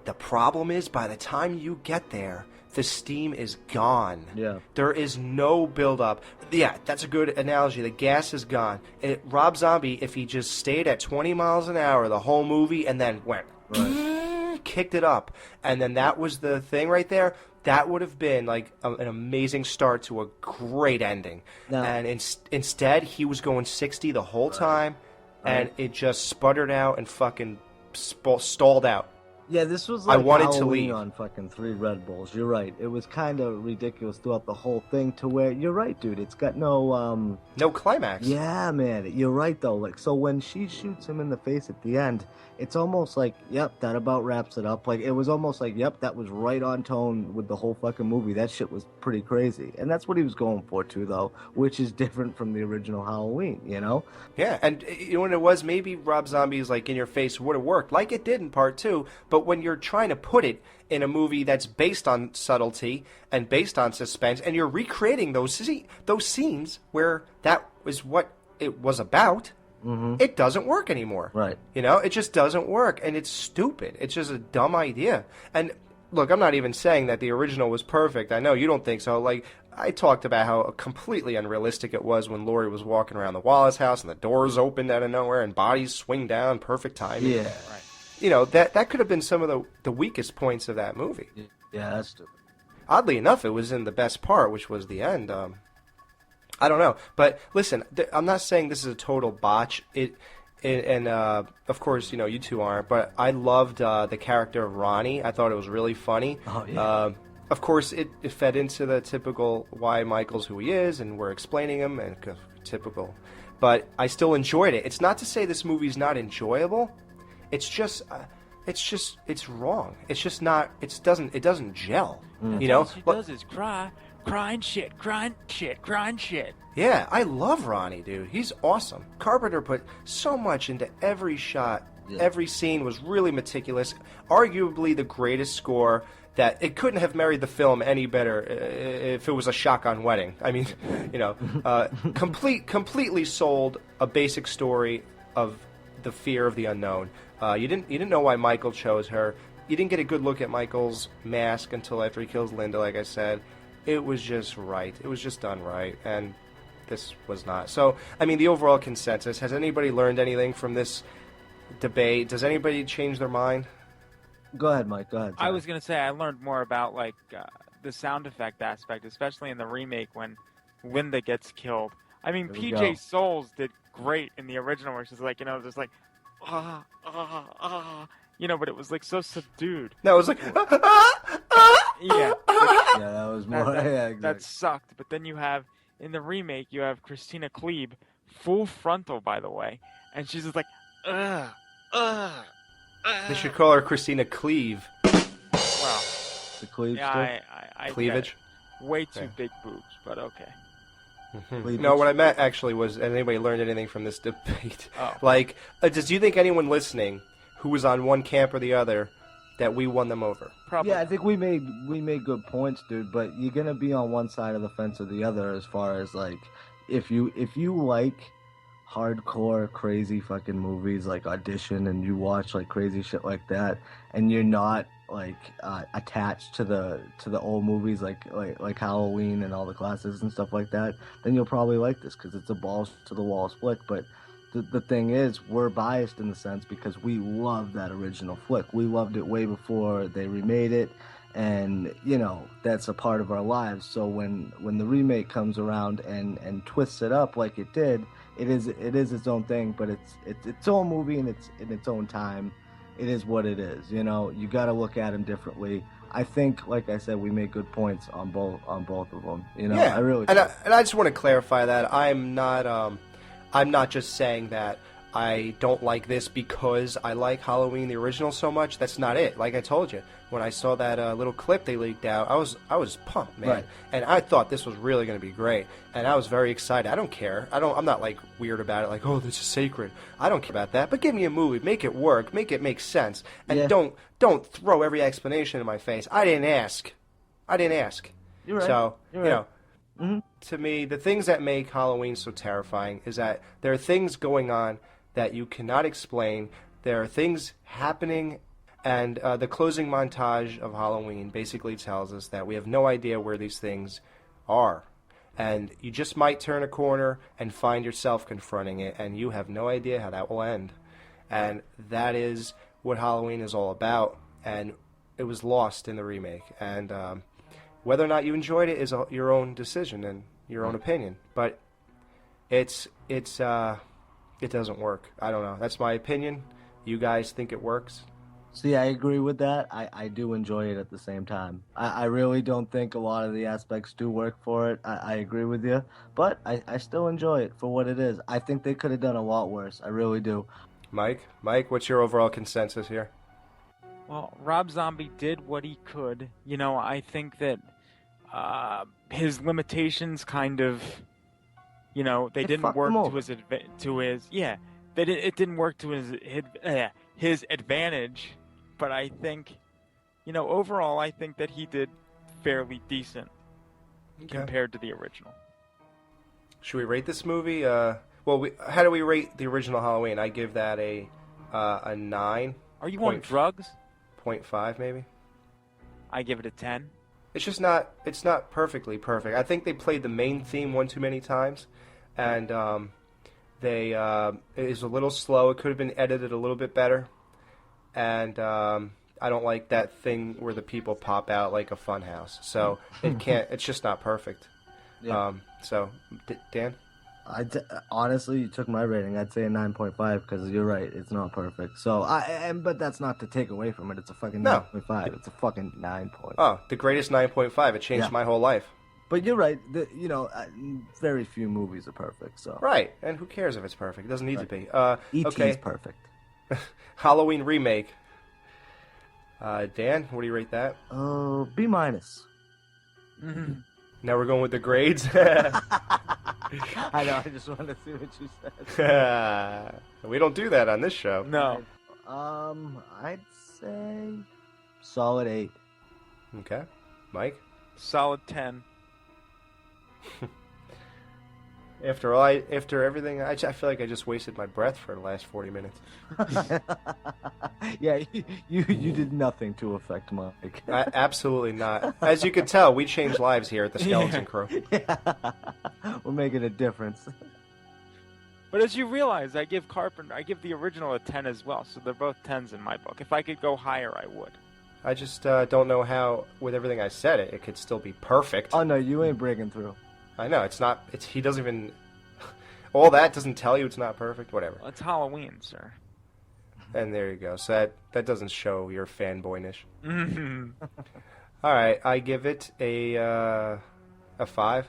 the problem is, by the time you get there, the steam is gone. Yeah. There is no build-up. Yeah, that's a good analogy. The gas is gone. Rob Zombie, if he just stayed at 20 miles an hour the whole movie and then went, kicked it up, and then that was the thing right there, that would have been like an amazing start to a great ending. No. And instead, he was going 60 the whole time, and it just sputtered out and fucking stalled out. Yeah, this was like I wanted to Halloween leave. on fucking 3 Red Bulls. You're right. It was kind of ridiculous throughout the whole thing to where, you're right, dude. It's got no, No climax. Yeah, man. You're right, though. Like, so when she shoots him in the face at the end, it's almost like, yep, that about wraps it up. Like, it was almost like, yep, that was right on tone with the whole fucking movie. That shit was pretty crazy. And that's what he was going for, too, though, which is different from the original Halloween, you know? Yeah, and you know what it was? Maybe Rob Zombie's like in your face would have worked, like it did in part 2, but when you're trying to put it in a movie that's based on subtlety and based on suspense, and you're recreating those scenes where that was what it was about, it doesn't work anymore. Right. You know, it just doesn't work, and it's stupid. It's just a dumb idea. And look, I'm not even saying that the original was perfect. I know you don't think so. Like, I talked about how completely unrealistic it was when Laurie was walking around the Wallace house and the doors opened out of nowhere and bodies swing down, perfect timing. Yeah. Right. You know, that could have been some of the weakest points of that movie. Yeah, that's stupid. Oddly enough, it was in the best part, which was the end. I don't know. But listen, I'm not saying this is a total botch. Of course, you know, you two aren't, but I loved the character of Ronnie. I thought it was really funny. Oh, yeah. Of course, it fed into the typical why Michael's who he is, and we're explaining him, and typical. But I still enjoyed it. It's not to say this movie's not enjoyable. It's just it's wrong. It's just not. It doesn't gel. You know. All she does is crying shit. Yeah, I love Ronnie, dude. He's awesome. Carpenter put so much into every shot. Yeah. Every scene was really meticulous. Arguably the greatest score. That it couldn't have married the film any better if it was a shotgun wedding. I mean, you know, completely sold a basic story of the fear of the unknown. You didn't know why Michael chose her. You didn't get a good look at Michael's mask until after he kills Linda, like I said. It was just right. It was just done right, and this was not. So, I mean, the overall consensus, has anybody learned anything from this debate? Does anybody change their mind? Go ahead, Mike. Go ahead. I was gonna say I learned more about like the sound effect aspect, especially in the remake when Linda gets killed. I mean, There we PJ go. Souls did great in the original, where she's like, just like, but it was like so subdued. No, it was like, Yeah, Yeah, that was more. Yeah, exactly. that sucked. But then you have in the remake, you have Christina Klebe, full frontal, by the way, and she's just like, they should call her Christina Cleave. Well, The cleavage. yeah, I Cleavage. get it. Way too Yeah. big boobs, but okay. Cleavage. No, what I meant actually was, has anybody learned anything from this debate? Oh. Like, do you think anyone listening who was on one camp or the other, that we won them over? Probably. Yeah, I think we made good points, dude. But you're gonna be on one side of the fence or the other as far as like, if you like hardcore crazy fucking movies like Audition and you watch like crazy shit like that, and you're not like attached to the old movies like Halloween and all the classics and stuff like that, then you'll probably like this because it's a balls to the wall flick. But the thing is, we're biased in the sense because we love that original flick. We loved it way before they remade it, and that's a part of our lives. So when the remake comes around and twists it up like it did, it is its own thing, but it's its own movie and it's in its own time. It is what it is. You got to look at them differently. I think, like I said, we made good points on both of them. Yeah, I really. And I just want to clarify that I'm not just saying that I don't like this because I like Halloween the original so much. That's not it. Like I told you, when I saw that little clip they leaked out, I was pumped, man. Right. And I thought this was really going to be great, and I was very excited. I don't care. I'm not like weird about it. Like, oh, this is sacred. I don't care about that. But give me a movie, make it work, make it make sense, and Yeah. don't throw every explanation in my face. I didn't ask. You're right. So You're right. to me, the things that make Halloween so terrifying is that there are things going on that you cannot explain. There are things happening, and the closing montage of Halloween basically tells us that we have no idea where these things are. And you just might turn a corner and find yourself confronting it, and you have no idea how that will end. And that is what Halloween is all about, and it was lost in the remake. And whether or not you enjoyed it is your own decision and your own opinion. But it doesn't work. I don't know. That's my opinion. You guys think it works? See, I agree with that. I do enjoy it at the same time. I really don't think a lot of the aspects do work for it. I agree with you. But I still enjoy it for what it is. I think they could have done a lot worse. I really do. Mike, what's your overall consensus here? Well, Rob Zombie did what he could. I think that his limitations kind of, they didn't fucked work him to over. it didn't work to his advantage. But I think, overall, I think that he did fairly decent compared to the original. Should we rate this movie? How do we rate the original Halloween? I give that a 9. Are you on drugs? 0.5 maybe. I give it a 10. It's not perfectly perfect. I think they played the main theme one too many times, and it is a little slow. It could have been edited a little bit better, and I don't like that thing where the people pop out like a fun house. So it's just not perfect. Yeah. Dan? Honestly, you took my rating. I'd say a 9.5 because you're right. It's not perfect. So but that's not to take away from it. It's a fucking 9.5. It's a fucking 9 point. Oh, the greatest 9.5. It changed my whole life. But you're right. Very few movies are perfect. So Right, and who cares if it's perfect? It doesn't need to be. E.T. is perfect. Halloween remake. Dan, what do you rate that? B minus. Now we're going with the grades. I know. I just wanted to see what you said. We don't do that on this show. No. I'd say solid 8. Okay, Mike. Solid 10. After everything, I feel like I just wasted my breath for the last 40 minutes. Yeah, you did nothing to affect Mike. Absolutely not. As you can tell, we change lives here at the Skeleton Crew. Yeah. We're making a difference. But as you realize, I give the original a 10 as well, so they're both 10s in my book. If I could go higher, I would. I just don't know how, with everything I said, it could still be perfect. Oh no, you ain't breaking through. I know, it's not, he doesn't even, all that doesn't tell you it's not perfect, whatever. It's Halloween, sir. And there you go, so that doesn't show your fanboyness. Alright, I give it a 5.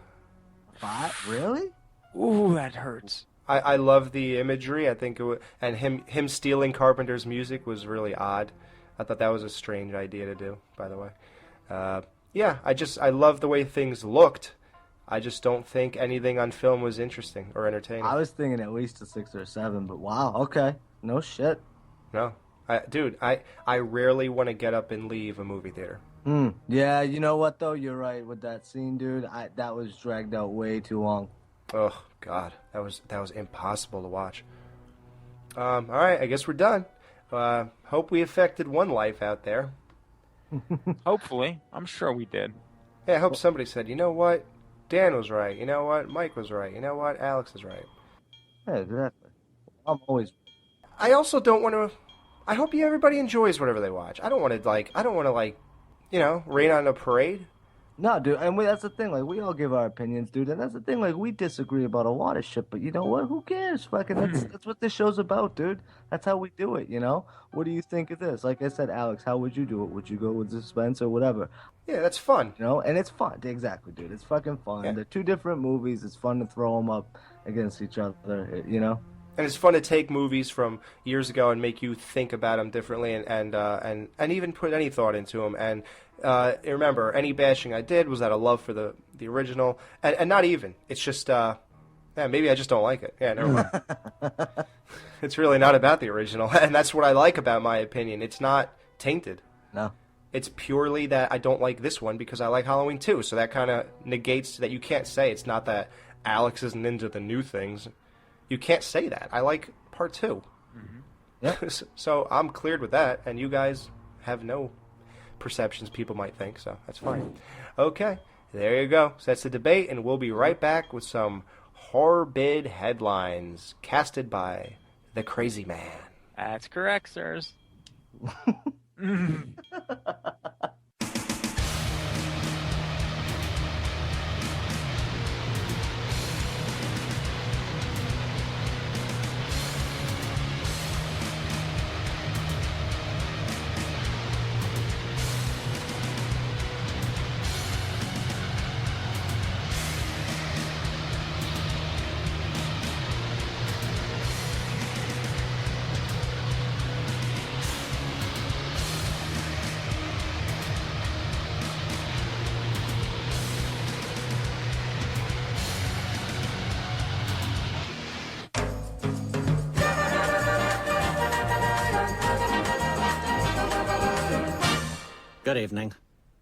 5? Really? Ooh, that hurts. I love the imagery, I think, and him stealing Carpenter's music was really odd. I thought that was a strange idea to do, by the way. Yeah, I love the way things looked. I just don't think anything on film was interesting or entertaining. I was thinking at least a 6 or 7, but wow, okay. No shit. No. I rarely want to get up and leave a movie theater. Yeah, you know what, though? You're right with that scene, dude. That was dragged out way too long. Oh, God. That was impossible to watch. All right, I guess we're done. Hope we affected one life out there. Hopefully. I'm sure we did. Yeah, I hope somebody said, you know what? Dan was right. You know what? Mike was right. You know what? Alex is right. Yeah, exactly. I'm always... I also don't want to... I hope everybody enjoys whatever they watch. I don't want to, rain on a parade. No, dude, and that's the thing. Like, we all give our opinions, dude, and that's the thing. Like, we disagree about a lot of shit, but you know what? Who cares? Fucking, that's what this show's about, dude. That's how we do it, you know? What do you think of this? Like I said, Alex, how would you do it? Would you go with suspense or whatever? Yeah, that's fun. You know, and it's fun. Exactly, dude. It's fucking fun. Yeah. They're two different movies. It's fun to throw them up against each other, you know? And it's fun to take movies from years ago and make you think about them differently and even put any thought into them. And remember, any bashing I did was out of love for the original. And not even. It's just, maybe I just don't like it. Yeah, never mind. It's really not about the original. And that's what I like about my opinion. It's not tainted. No. It's purely that I don't like this one because I like Halloween 2. So that kind of negates that. You can't say it's not that Alex isn't into the new things. You can't say that. I like part 2. Mm-hmm. Yeah. So I'm cleared with that, and you guys have no perceptions people might think, so that's fine. Okay, there you go. So that's the debate, and we'll be right back with some horror bid headlines casted by the Crazy Man. That's correct, sirs. Good evening.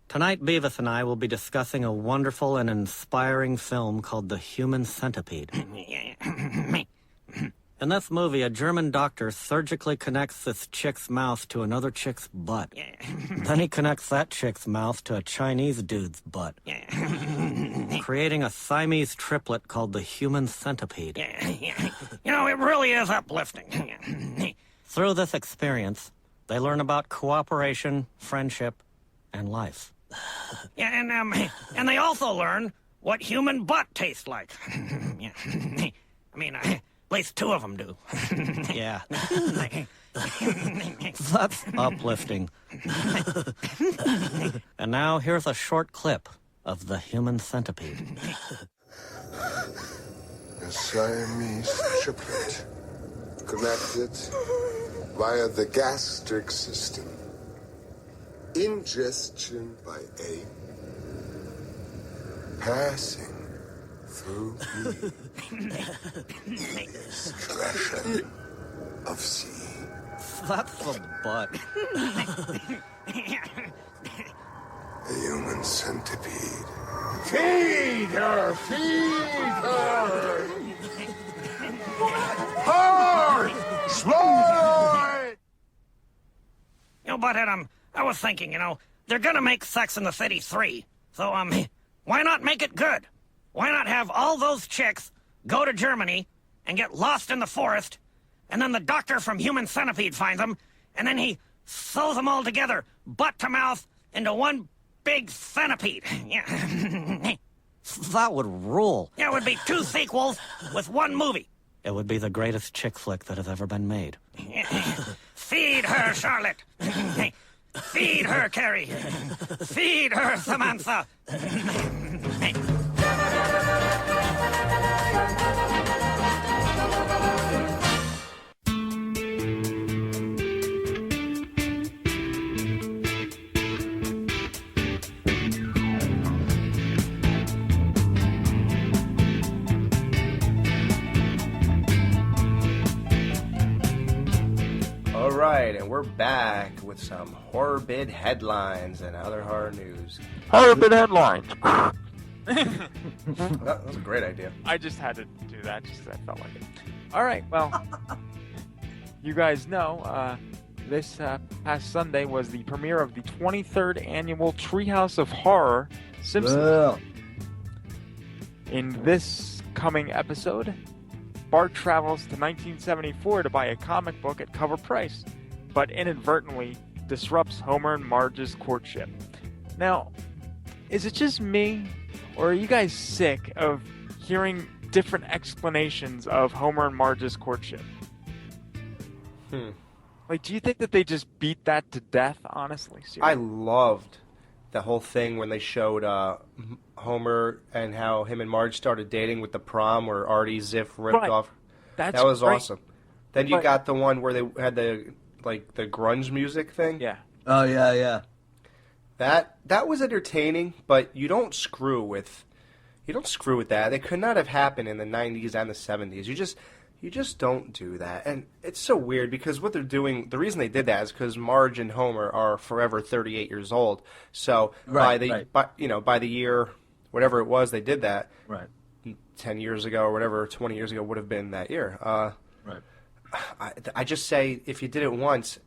Tonight, Beavis and I will be discussing a wonderful and inspiring film called The Human Centipede. In this movie, a German doctor surgically connects this chick's mouth to another chick's butt. Then he connects that chick's mouth to a Chinese dude's butt, creating a Siamese triplet called the Human Centipede. You know, it really is uplifting. Through this experience, they learn about cooperation, friendship, and life. Yeah, and they also learn what human butt tastes like. Yeah. I mean, at least 2 of them do. Yeah. That's uplifting. And now here's a short clip of the Human Centipede. A Siamese triplet connected via the gastric system. Ingestion by A, passing through B, excretion of C. That's the butt. The human centipede. Feed her! Feed her! Hard! Slow! You know, Butthead, I was thinking, they're gonna make Sex in the City 3. So, why not make it good? Why not have all those chicks go to Germany and get lost in the forest, and then the doctor from Human Centipede finds them, and then he sew them all together, butt to mouth, into one big centipede. Yeah. That would rule. It would be 2 sequels with 1 movie. It would be the greatest chick flick that has ever been made. Feed her, Charlotte. Feed her, Carrie. Feed her, Samantha. All right, and we're back with some horror bid headlines and other horror news. Horror bid headlines. That was a great idea. I just had to do that just because I felt like it. All right, well, you guys know this past Sunday was the premiere of the 23rd annual Treehouse of Horror Simpsons. Well, In this coming episode, Bart travels to 1974 to buy a comic book at cover price, but inadvertently disrupts Homer and Marge's courtship. Now, is it just me, or are you guys sick of hearing different explanations of Homer and Marge's courtship? Like, do you think that they just beat that to death, honestly? Seriously? I loved the whole thing when they showed Homer and how him and Marge started dating with the prom where Artie Ziff ripped Right. off. That's That was great. awesome. Then you But- got the one where they had the grunge music thing. Yeah. oh yeah. That was entertaining, but you don't screw with that. It could not have happened in the 90s and the 70s. You just don't do that. And it's so weird because what they're doing, the reason they did that is because Marge and Homer are forever 38 years old. So by the year whatever it was they did that, Right. 10 years ago or whatever, 20 years ago would have been that year. Right. I just say if you did it once,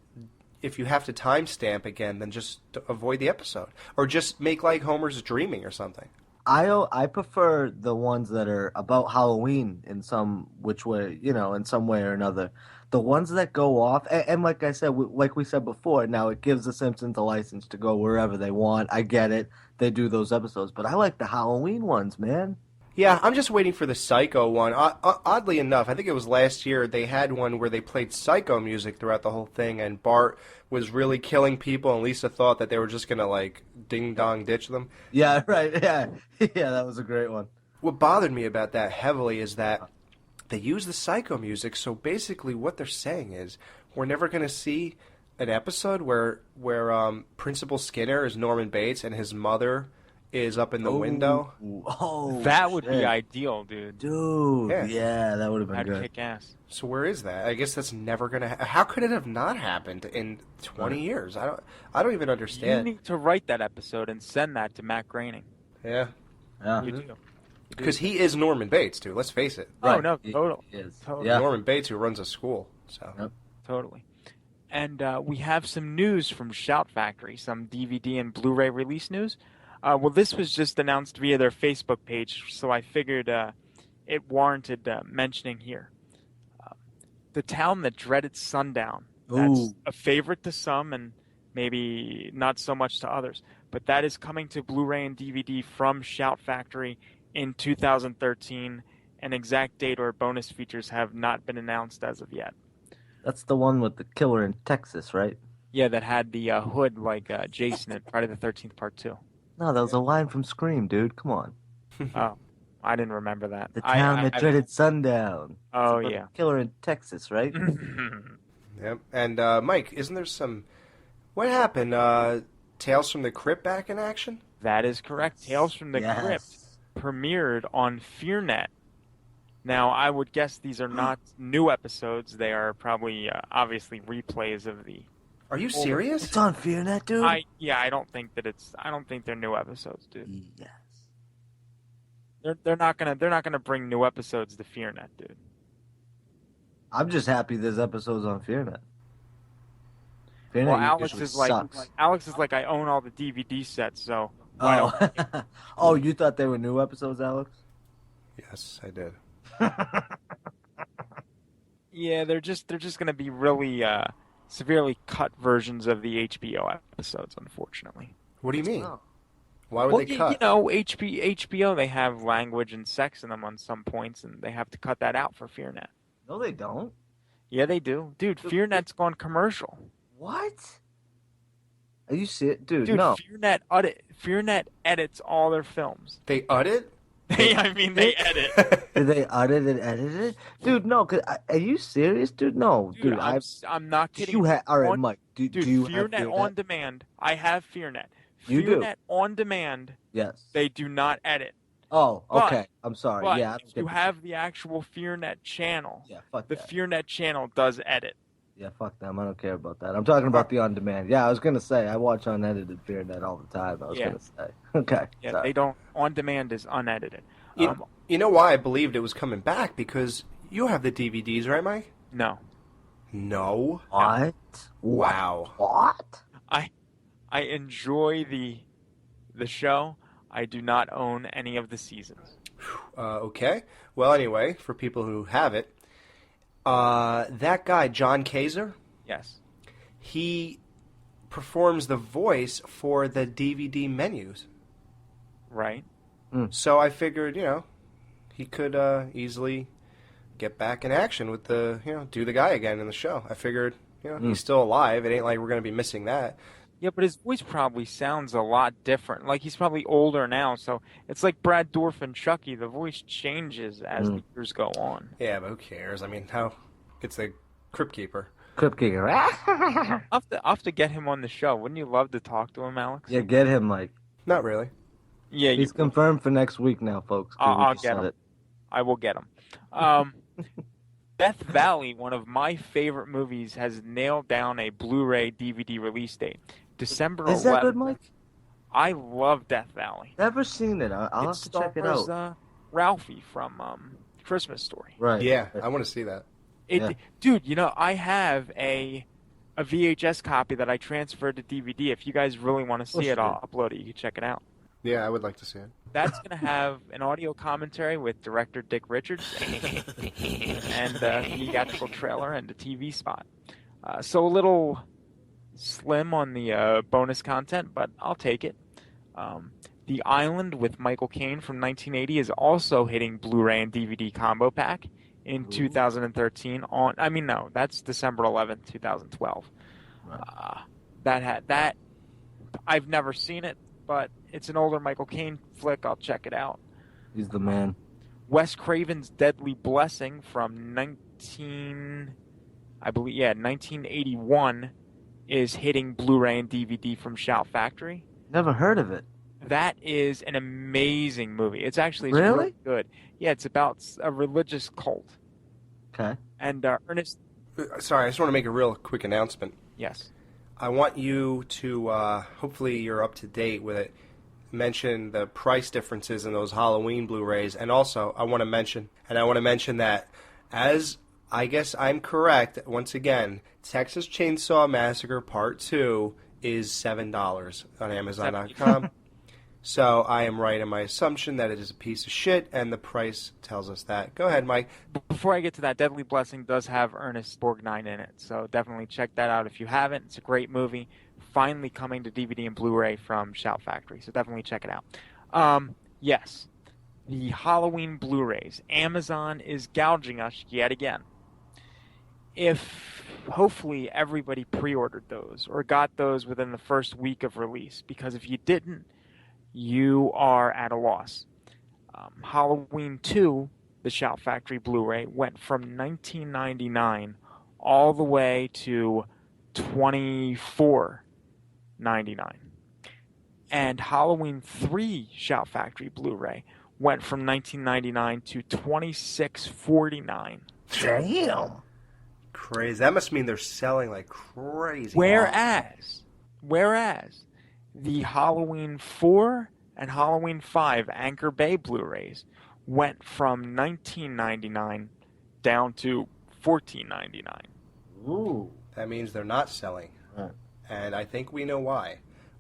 if you have to timestamp again, then just avoid the episode. Or just make like Homer's dreaming or something. I prefer the ones that are about Halloween in some way or another. The ones that go off, and like I said, like we said before, now it gives the Simpsons a license to go wherever they want. I get it. They do those episodes, but I like the Halloween ones, man. Yeah, I'm just waiting for the Psycho one. Oddly enough, I think it was last year, they had one where they played Psycho music throughout the whole thing, and Bart was really killing people, and Lisa thought that they were just going to, like, ding-dong ditch them. Yeah, right, yeah. Yeah, that was a great one. What bothered me about that heavily is that they use the Psycho music, so basically what they're saying is we're never going to see an episode where Principal Skinner is Norman Bates and his mother is up in the window. Oh, That would be ideal, dude. Dude, yeah, that would have been That'd good. kick ass. So where is that? I guess that's never gonna. How could it have not happened in 20 years? I don't even You understand. need to write that episode and send that to Matt Groening. Yeah, Yeah. You do. because he is Norman Bates, dude. Let's face it. Oh, no, totally. Totally. Yeah. Norman Bates, who runs a school. So Yep. Totally. And we have some news from Shout Factory, some DVD and Blu-ray release news. Well, this was just announced via their Facebook page, so I figured it warranted mentioning here. The Town That Dreaded Sundown. That's Ooh. a favorite to some and maybe not so much to others. But that is coming to Blu-ray and DVD from Shout Factory in 2013. An exact date or bonus features have not been announced as of yet. That's the one with the killer in Texas, right? Yeah, that had the hood like Jason in Friday the 13th Part 2. No, that was a line from Scream, dude. Come on. Oh, I didn't remember that. The Town That Dreaded Sundown. Oh, It's about yeah. the killer in Texas, right? Yep. And Mike, isn't there some? What happened? Tales from the Crypt back in action? That is correct. Tales from the Yes. Crypt premiered on FearNet. Now, I would guess these are not new episodes. They are probably, obviously, replays of the... Are you serious? It's on FearNet, dude. I don't think they're new episodes, dude. Yes. They're not gonna bring new episodes to FearNet, dude. I'm just happy there's episodes on FearNet. FearNet Well, Alex usually is like, sucks. I own all the DVD sets, so why don't Oh. Oh, you thought they were new episodes, Alex? Yes, I did. Yeah, they're just gonna be really severely cut cut versions of the HBO episodes, unfortunately. What do you mean? Oh. Why would they cut? You know, HBO, they have language and sex in them on some points, and they have to cut that out for FearNet. No, they don't. Yeah, they do. Dude, FearNet's gone commercial. What? Are you serious? Dude, Dude, no. FearNet edits all their films. They edit? They edit. Did they edit and edit it? Dude, no. Are you serious, dude? No, dude. I'm not kidding. All right, Mike. Do you have FearNet on demand? I have FearNet. You do? FearNet on demand. Yes. They do not edit. Oh, okay. But, I'm sorry. But Yeah. if you have the actual FearNet channel, fuck the that. FearNet channel does edit. Yeah, fuck them. I don't care about that. I'm talking about the on-demand. Yeah, I was gonna say I watch unedited FearNet all the time. I was gonna say. Okay. Yeah, sorry. they don't. On demand is unedited. You know why I believed it was coming back? Because you have the DVDs, right, Mike? No. No. What? Wow. What? I enjoy the show. I do not own any of the seasons. Okay. Well, anyway, for people who have it, that guy, John Kaiser, Yes. he performs the voice for the DVD menus. Right. So I figured, he could easily get back in action with do the guy again in the show. I figured, he's still alive. It ain't like we're going to be missing that. Yeah, but his voice probably sounds a lot different. Like, he's probably older now, so it's like Brad Dourif and Chucky. The voice changes as the years go on. Yeah, but who cares? I mean, it's the Crypt Keeper. Crypt Keeper. I'll have to get him on the show. Wouldn't you love to talk to him, Alex? Yeah, get him, Mike. Not really. Yeah, he's confirmed for next week now, folks. I'll get him. I will get him. Death Valley, one of my favorite movies, has nailed down a Blu-ray DVD release date. December 11th. Is that good, Mike? I love Death Valley. Never seen it. I'll have to check it out. Ralphie from Christmas Story. Right. Yeah, I want to see that. Dude, I have a VHS copy that I transferred to DVD. If you guys really want to see it, I'll upload it. You can check it out. Yeah, I would like to see it. That's going to have an audio commentary with director Dick Richards and a theatrical trailer and a TV spot. So a little slim on the bonus content, but I'll take it. The Island with Michael Caine from 1980 is also hitting Blu-ray and DVD combo pack in 2013. That's December 11th, 2012. That I've never seen it, but it's an older Michael Caine flick. I'll check it out. He's the man. Wes Craven's Deadly Blessing from 1981 is hitting Blu-ray and DVD from Shout Factory. Never heard of it. That is an amazing movie. It's actually really good. Yeah, it's about a religious cult. Okay. And Ernest... Sorry, I just want to make a real quick announcement. Yes. I want you to, hopefully you're up to date with it, mention the price differences in those Halloween Blu-rays. And also, I want to mention that, as I guess I'm correct, once again, Texas Chainsaw Massacre Part 2 is $7 on Amazon.com. So I am right in my assumption that it is a piece of shit, and the price tells us that. Go ahead, Mike. Before I get to that, Deadly Blessing does have Ernest Borgnine in it, so definitely check that out if you haven't. It's a great movie. Finally coming to DVD and Blu-ray from Shout Factory, so definitely check it out. Yes, the Halloween Blu-rays. Amazon is gouging us yet again. If hopefully everybody pre-ordered those or got those within the first week of release, because if you didn't, you are at a loss. Halloween 2, the Shout Factory Blu-ray, went from $19.99 all the way to $24.99. And Halloween 3 Shout Factory Blu-ray went from $19.99 to $26.49. Damn. Crazy. That must mean they're selling like crazy. Whereas the Halloween 4 and Halloween 5 Anchor Bay Blu-rays went from $19.99 down to $14.99. Ooh. That means they're not selling. Right. And I think we know why.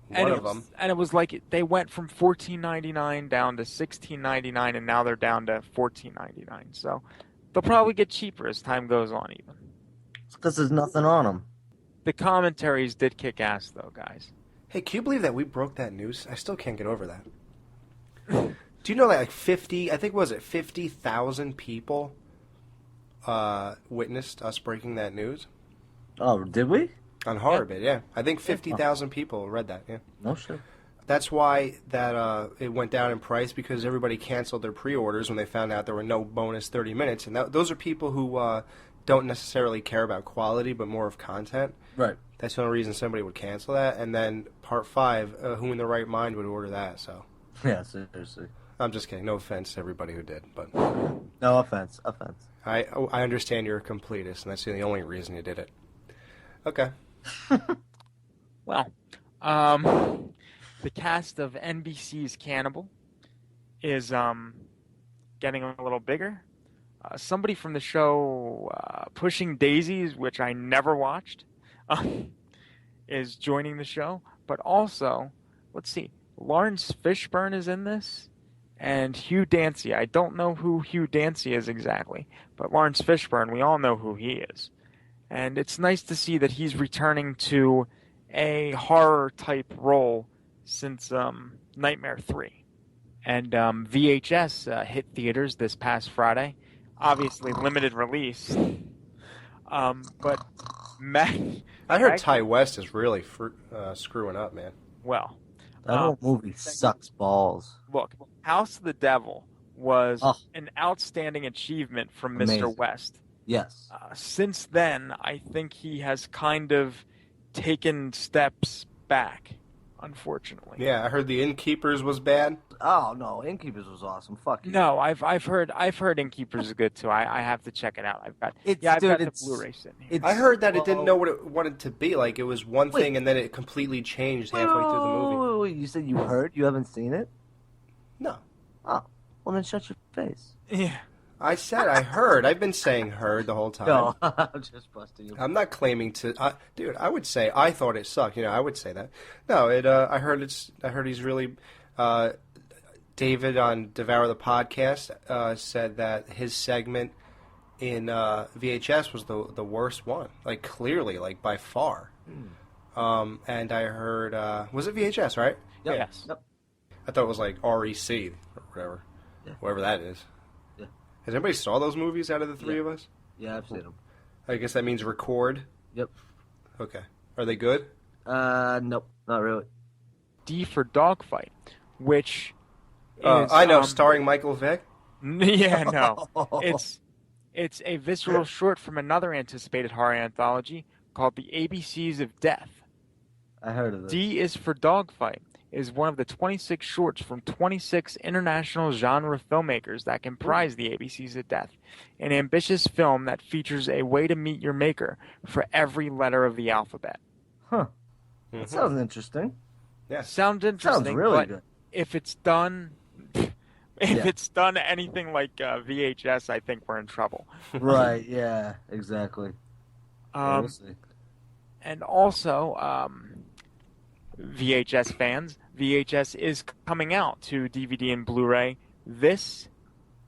And it was like they went from $14.99 down to $16.99, and now they're down to $14.99. So they'll probably get cheaper as time goes on even. It's because there's nothing on them. the commentaries did kick ass, though, guys. Hey, can you believe that we broke that news? I still can't get over that. Do you know that like 50,000 people witnessed us breaking that news? Oh, did we? On Horribit, yeah. I think 50,000 people read that, yeah. No shit. That's why that it went down in price, because everybody canceled their pre-orders when they found out there were no bonus 30 minutes. And those are people who don't necessarily care about quality, but more of content. Right. That's the only reason somebody would cancel that. And then Part 5, who in their right mind would order that? So. Yeah, seriously. I'm just kidding. No offense to everybody who did, but no offense. I understand you're a completist, and that's the only reason you did it. Okay. Well, the cast of NBC's Cannibal is getting a little bigger. Somebody from the show Pushing Daisies, which I never watched, is joining the show. But also, let's see, Lawrence Fishburne is in this, and Hugh Dancy. I don't know who Hugh Dancy is exactly, but Lawrence Fishburne, we all know who he is. And it's nice to see that he's returning to a horror-type role since Nightmare 3. And VHS hit theaters this past Friday. Obviously, limited release. But I heard Ty West is really screwing up, man. Well, that whole movie sucks balls. Look, House of the Devil was an outstanding achievement from Mr. West. Yes. Since then, I think he has kind of taken steps back, unfortunately. Yeah, I heard The Innkeepers was bad. Oh no, Innkeepers was awesome. Fuck you. No, I've heard Innkeepers is good too. I have to check it out. I've got the Blu-ray sitting here. I heard that it didn't know what it wanted to be. Like it was one thing, and then it completely changed halfway through the movie. Wait, you said you heard? You haven't seen it? No. Oh, well then shut your face. Yeah. I said I heard. I've been saying heard the whole time. No, I'm just busting you. I'm not claiming to, dude. I would say I thought it sucked. You know, I would say that. No, it. I heard he's really. David on Devour the Podcast said that his segment in VHS was the worst one. Like clearly, like by far. And I heard was it VHS, right? Yep. Yes. Yep. I thought it was like REC or whatever, whoever that is. Yeah. Has anybody saw those movies out of the three of us? Yeah, I've seen them. I guess that means record. Yep. Okay. Are they good? Nope, not really. D for Dogfight, which is, I know, starring Michael Vick. Yeah, no. It's a visceral short from another anticipated horror anthology called The ABCs of Death. I heard of this. D is for Dogfight is one of the 26 shorts from 26 international genre filmmakers that comprise The ABCs of Death, an ambitious film that features a way to meet your maker for every letter of the alphabet. Huh. That sounds interesting. Yeah. Sounds interesting. Sounds really but good. If it's done... If it's done anything like VHS, I think we're in trouble. Right, yeah, exactly. We'll see. And also, VHS fans, VHS is coming out to DVD and Blu-ray this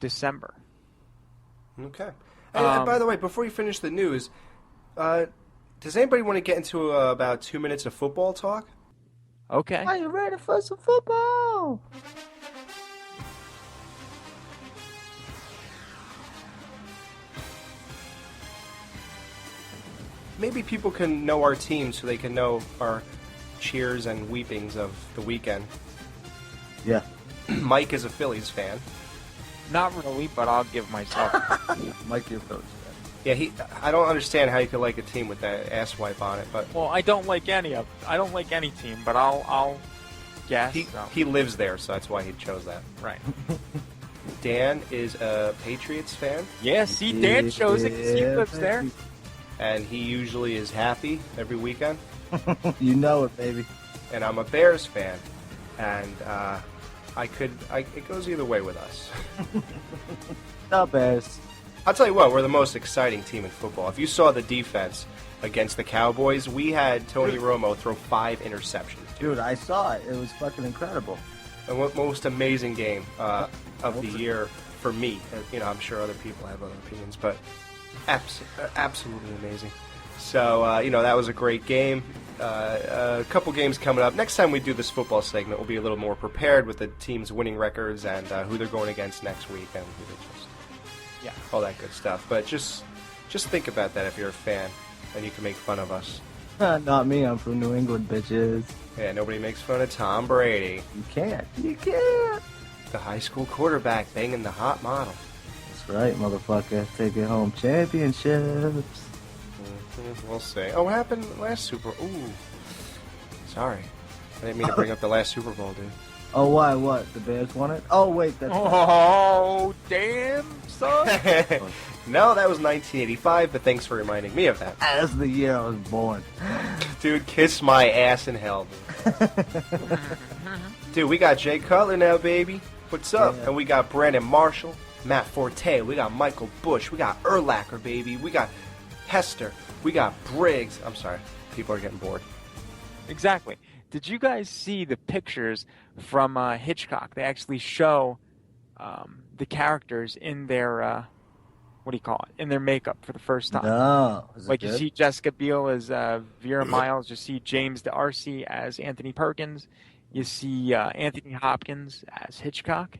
December. Okay. And by the way, before you finish the news, does anybody want to get into about 2 minutes of football talk? Okay. Are you ready for some football? Maybe people can know our team so they can know our cheers and weepings of the weekend. Yeah. Mike is a Phillies fan. Not really, but I'll give myself. Mike, you're a Phillies fan. Yeah, I don't understand how you could like a team with that ass wipe on it, but Well, I don't like any team, but I'll guess. he lives there, so that's why he chose that. Right. Dan is a Patriots fan. Yeah, see, Dan shows it 'cause he lives there. And he usually is happy every weekend. You know it, baby. And I'm a Bears fan, and it goes either way with us. The Bears. I'll tell you what, we're the most exciting team in football. If you saw the defense against the Cowboys, we had Tony Romo throw 5 interceptions. Dude, I saw it. It was fucking incredible. The most amazing game of the year for me. You know, I'm sure other people have other opinions, but absolutely amazing. So, that was a great game. A couple games coming up. Next time we do this football segment, we'll be a little more prepared with the team's winning records and who they're going against next week and who they just, all that good stuff. But just think about that if you're a fan, and you can make fun of us. Not me. I'm from New England, bitches. Yeah, nobody makes fun of Tom Brady. You can't. You can't. The high school quarterback banging the hot model. That's right, motherfucker. Take it home championships. We'll see. Oh, what happened last Super? Ooh, sorry, I didn't mean to bring up the last Super Bowl, dude. Oh, why? What? The Bears won it? Oh, wait, that's. Oh, damn, son. No, that was 1985. But thanks for reminding me of that. That's the year I was born. Dude, kiss my ass in hell, dude. Dude, we got Jay Cutler now, baby. What's up? Yeah. And we got Brandon Marshall, Matt Forte. We got Michael Bush. We got Urlacher, baby. We got Hester. We got Briggs. I'm sorry. People are getting bored. Exactly. Did you guys see the pictures from Hitchcock? They actually show the characters in their, in their makeup for the first time. No. Like you see Jessica Biel as Vera Miles. You see James D'Arcy as Anthony Perkins. You see Anthony Hopkins as Hitchcock.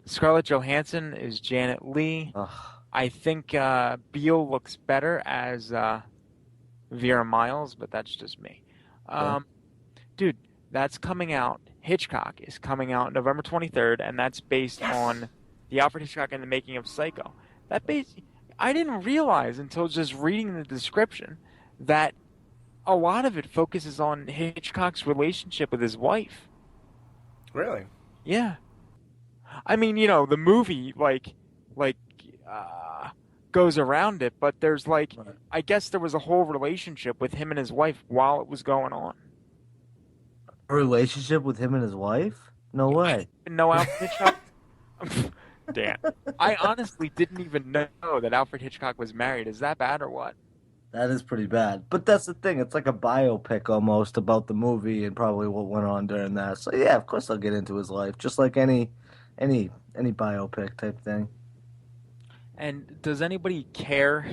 Scarlett Johansson is Janet Leigh. Ugh. I think Beale looks better as Vera Miles, but that's just me. Dude, that's coming out. Hitchcock is coming out November 23rd, and that's based on the Alfred Hitchcock and the Making of Psycho. I didn't realize until just reading the description that a lot of it focuses on Hitchcock's relationship with his wife. Really? Yeah. I mean, the movie, goes around it, but there's I guess there was a whole relationship with him and his wife while it was going on. A relationship with him and his wife? No way. No Alfred Hitchcock. Damn. I honestly didn't even know that Alfred Hitchcock was married. Is that bad or what? That is pretty bad. But that's the thing. It's like a biopic almost about the movie and probably what went on during that. So yeah, of course I'll get into his life, just like any biopic type thing. And does anybody care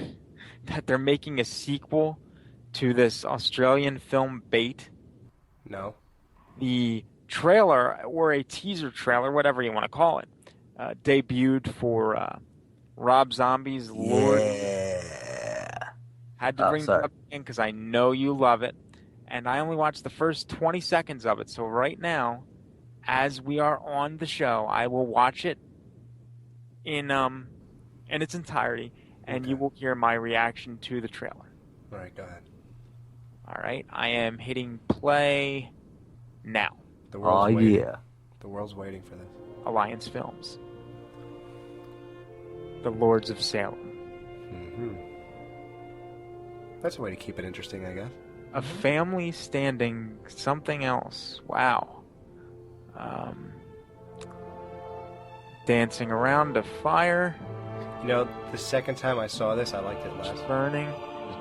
that they're making a sequel to this Australian film Bait? No. The trailer, or a teaser trailer, whatever you want to call it, debuted for Rob Zombie's Lord. Yeah. Had to bring it up again because I know you love it. And I only watched the first 20 seconds of it. So right now, as we are on the show, I will watch it in its entirety, and you will hear my reaction to the trailer. All right, go ahead. All right, I am hitting play now. The world's waiting. Yeah. The world's waiting for this. Alliance Films. The Lords of Salem. Mm-hmm. That's a way to keep it interesting, I guess. A family standing something else. Wow. Dancing around a fire. The second time I saw this, I liked it less. Burning.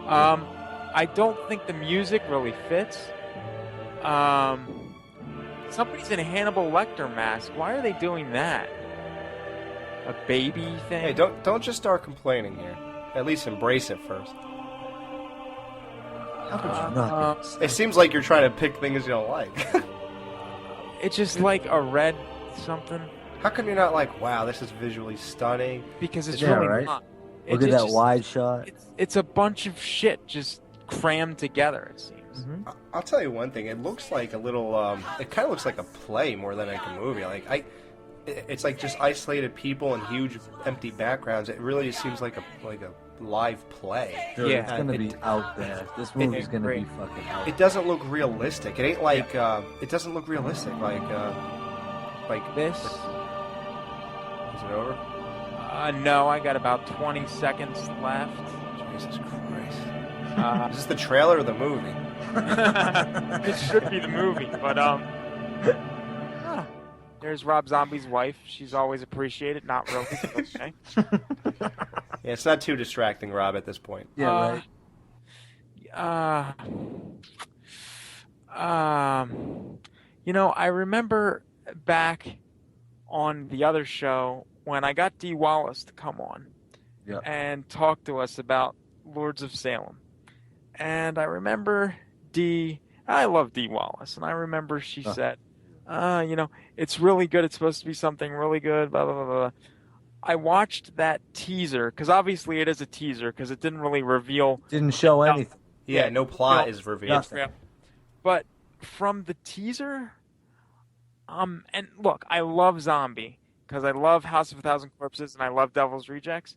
I don't think the music really fits. Somebody's in a Hannibal Lecter mask. Why are they doing that? A baby thing? Hey, don't just start complaining here. At least embrace it first. How could you not? It seems like you're trying to pick things you don't like. It's just like a red something. How come you're not like, wow, this is visually stunning? Because it's really not. Look at that wide shot. It's a bunch of shit just crammed together, it seems. Mm-hmm. I'll tell you one thing. It looks like a little. It kind of looks like a play more than like a movie. It's like just isolated people and huge empty backgrounds. It really seems like a live play. Dude, it's gonna be out there. This movie's gonna be fucking out. It doesn't look realistic. It ain't like. It doesn't look realistic like this. Is it over? No, I got about 20 seconds left. Jesus Christ. Is this the trailer or the movie? It should be the movie, but there's Rob Zombie's wife. She's always appreciated, not really. Okay. Yeah, it's not too distracting, Rob, at this point. Yeah, right. I remember back on the other show when I got Dee Wallace to come on and talk to us about Lords of Salem. And I remember I love Dee Wallace, and I remember she said, it's really good. It's supposed to be something really good, blah, blah, blah, blah. I watched that teaser, because obviously it is a teaser, because it didn't really reveal. Didn't show anything. Yeah, no plot is revealed. But from the teaser, and look, I love Zombie, because I love House of a Thousand Corpses, and I love Devil's Rejects,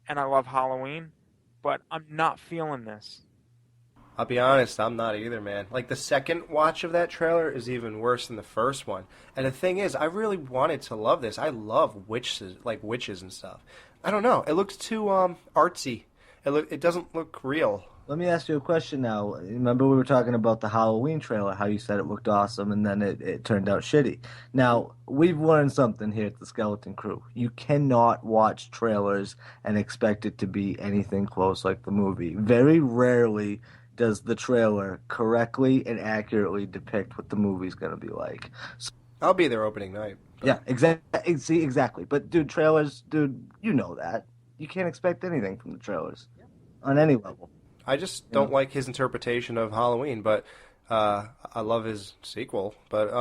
and I love Halloween, but I'm not feeling this. I'll be honest, I'm not either, man. Like, the second watch of that trailer is even worse than the first one. And the thing is, I really wanted to love this. I love witches and stuff. I don't know. It looks too artsy. It doesn't look real. Let me ask you a question now. Remember we were talking about the Halloween trailer, how you said it looked awesome, and then it turned out shitty. Now, we've learned something here at the Skeleton Crew. You cannot watch trailers and expect it to be anything close like the movie. Very rarely does the trailer correctly and accurately depict what the movie's going to be like. So, I'll be there opening night. But... Yeah, exactly. See, exactly. But, trailers, you know that. You can't expect anything from the trailers on any level. I just don't like his interpretation of Halloween, but I love his sequel. But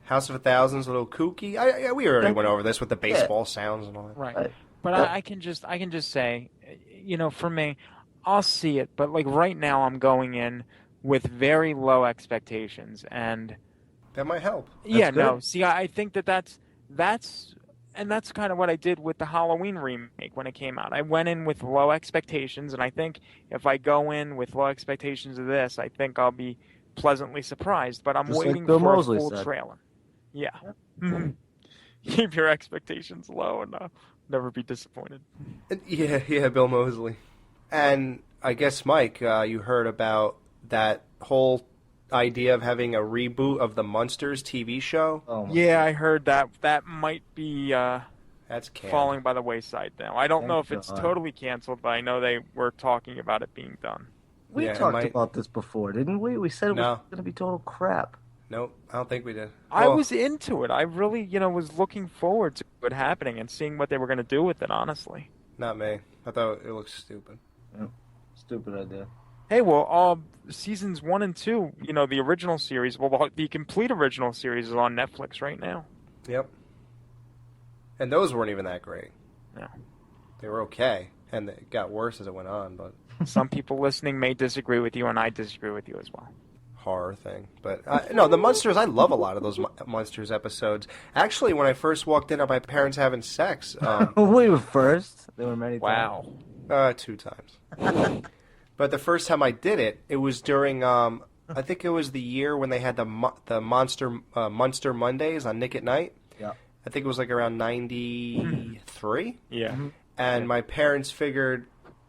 House of a Thousand's a little kooky. We already went over this with the baseball sounds and all that. Right. But I can just say, for me, I'll see it, but like right now I'm going in with very low expectations, and that might help. See, I think that's kind of what I did with the Halloween remake when it came out. I went in with low expectations, and I think if I go in with low expectations of this, I think I'll be pleasantly surprised, but I'm just waiting like for Mosley a full said. trailer. Yeah. Keep your expectations low and never be disappointed. Yeah, Bill Mosley. And I guess, Mike, you heard about that whole idea of having a reboot of the Munsters TV show? Yeah, I heard that. That might be that's canned. Falling by the wayside now. I don't know if it's totally canceled, but I know they were talking about it being done. We talked about this before, didn't we? We said it was going to be total crap. Nope, I don't think we did. I was into it. I really, was looking forward to it happening and seeing what they were going to do with it, honestly. Not me. I thought it looked stupid. Yeah. Stupid idea. Hey, well, seasons 1 and 2, the original series, the complete original series is on Netflix right now. Yep. And those weren't even that great. No. They were okay, and it got worse as it went on, but... Some people listening may disagree with you, and I disagree with you as well. Horror thing. But, no, the Munsters, I love a lot of those Munsters episodes. Actually, when I first walked in on my parents having sex... we were first. There were many times. Wow. 2 times. But the first time I did it, it was during, I think it was the year when they had the Munster Mondays on Nick at Night. Yeah. I think it was like around 93. Yeah. And my parents figured,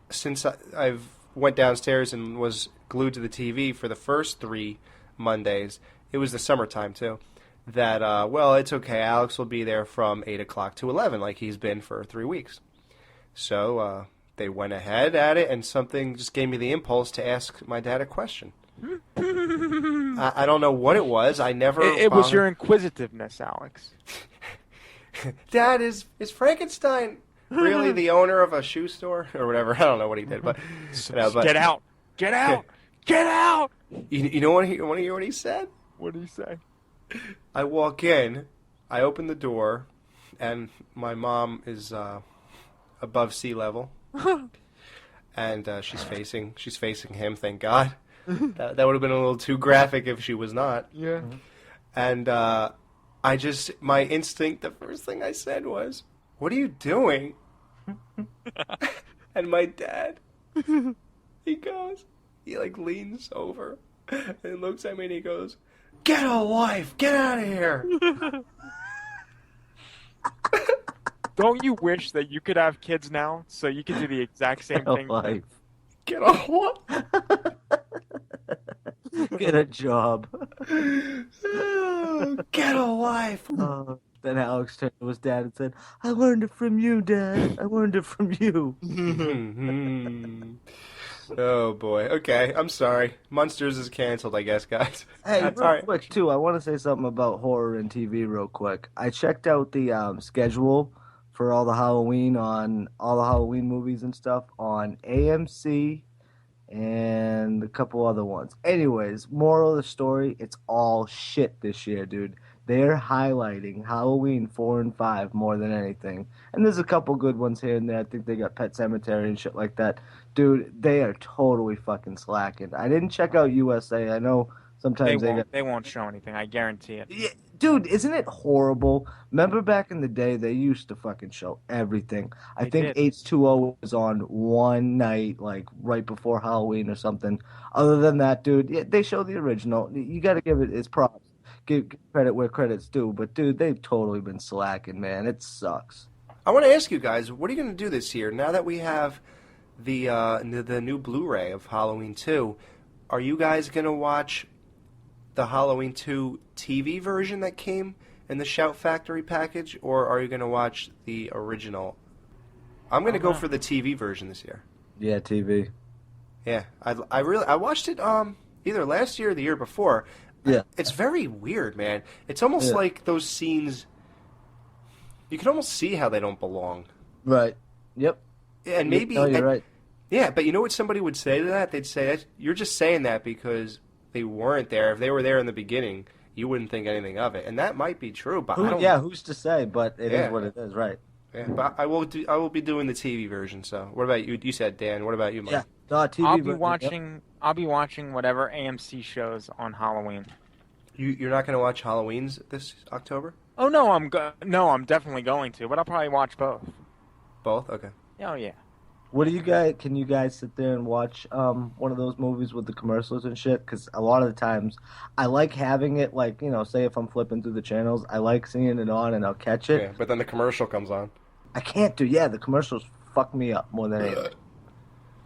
since I've went downstairs and was glued to the TV for the first 3 Mondays, it was the summertime too, that, it's okay, Alex will be there from 8 o'clock to 11 like he's been for 3 weeks. So, they went ahead at it, and something just gave me the impulse to ask my dad a question. I don't know what it was. I never... It was your inquisitiveness, Alex. Dad, is Frankenstein really the owner of a shoe store? Or whatever. I don't know what he did, but... Get out! Get out! Get out! You know what he said? What did he say? I walk in, I open the door, and my mom is above sea level. And she's facing him, thank God. That would have been a little too graphic if she was not. Yeah. And my instinct, the first thing I said was, "What are you doing?" And my dad, he leans over and looks at me and he goes, "Get a life! Get out of here!" Don't you wish that you could have kids now so you could do the exact same thing? Life. Get a what? Get a job. Get a life. Then Alex turned to his dad and said, "I learned it from you, Dad. I learned it from you." Oh, boy. Okay, I'm sorry. Munsters is canceled, I guess, guys. Hey, real quick, too, I want to say something about horror and TV real quick. I checked out the schedule for all the Halloween movies and stuff on AMC and a couple other ones. Anyways, moral of the story, it's all shit this year, dude. They're highlighting Halloween 4 and 5 more than anything. And there's a couple good ones here and there. I think they got Pet Cemetery and shit like that. Dude, they are totally fucking slacking. I didn't check out USA. I know sometimes they won't show anything. I guarantee it. Yeah, dude, isn't it horrible? Remember back in the day, they used to fucking show everything. I think H2O was on one night, like right before Halloween or something. Other than that, dude, yeah, they show the original. You got to give it its props. Give credit where credit's due. But, dude, they've totally been slacking, man. It sucks. I want to ask you guys, what are you going to do this year? Now that we have the new Blu-ray of Halloween 2, are you guys going to watch the Halloween 2 TV version that came in the Shout Factory package, or are you going to watch the original? I'm going to go for the TV version this year. Yeah, TV. Yeah, I watched it either last year or the year before. Yeah. It's very weird, man. It's almost like those scenes, you can almost see how they don't belong. Right. Yep. And maybe... No, you're right. Yeah, but you know what somebody would say to that? They'd say, you're just saying that because they weren't there. If they were there in the beginning, you wouldn't think anything of it. And that might be true, but I don't... Yeah, who's to say? But it is what it is, right. Yeah, but I will be doing the TV version, so... What about you? You said, Dan. What about you, Mike? Yeah. TV I'll be watching whatever AMC shows on Halloween. You're not going to watch Halloween's this October? Oh no, I'm definitely going to, but I'll probably watch both. Both? Okay. Oh yeah. What do you guys? Can you guys sit there and watch one of those movies with the commercials and shit? Because a lot of the times, I like having it. Like, you know, say if I'm flipping through the channels, I like seeing it on and I'll catch it. Yeah, but then the commercial comes on. I can't do. Yeah, the commercials fuck me up more than anything.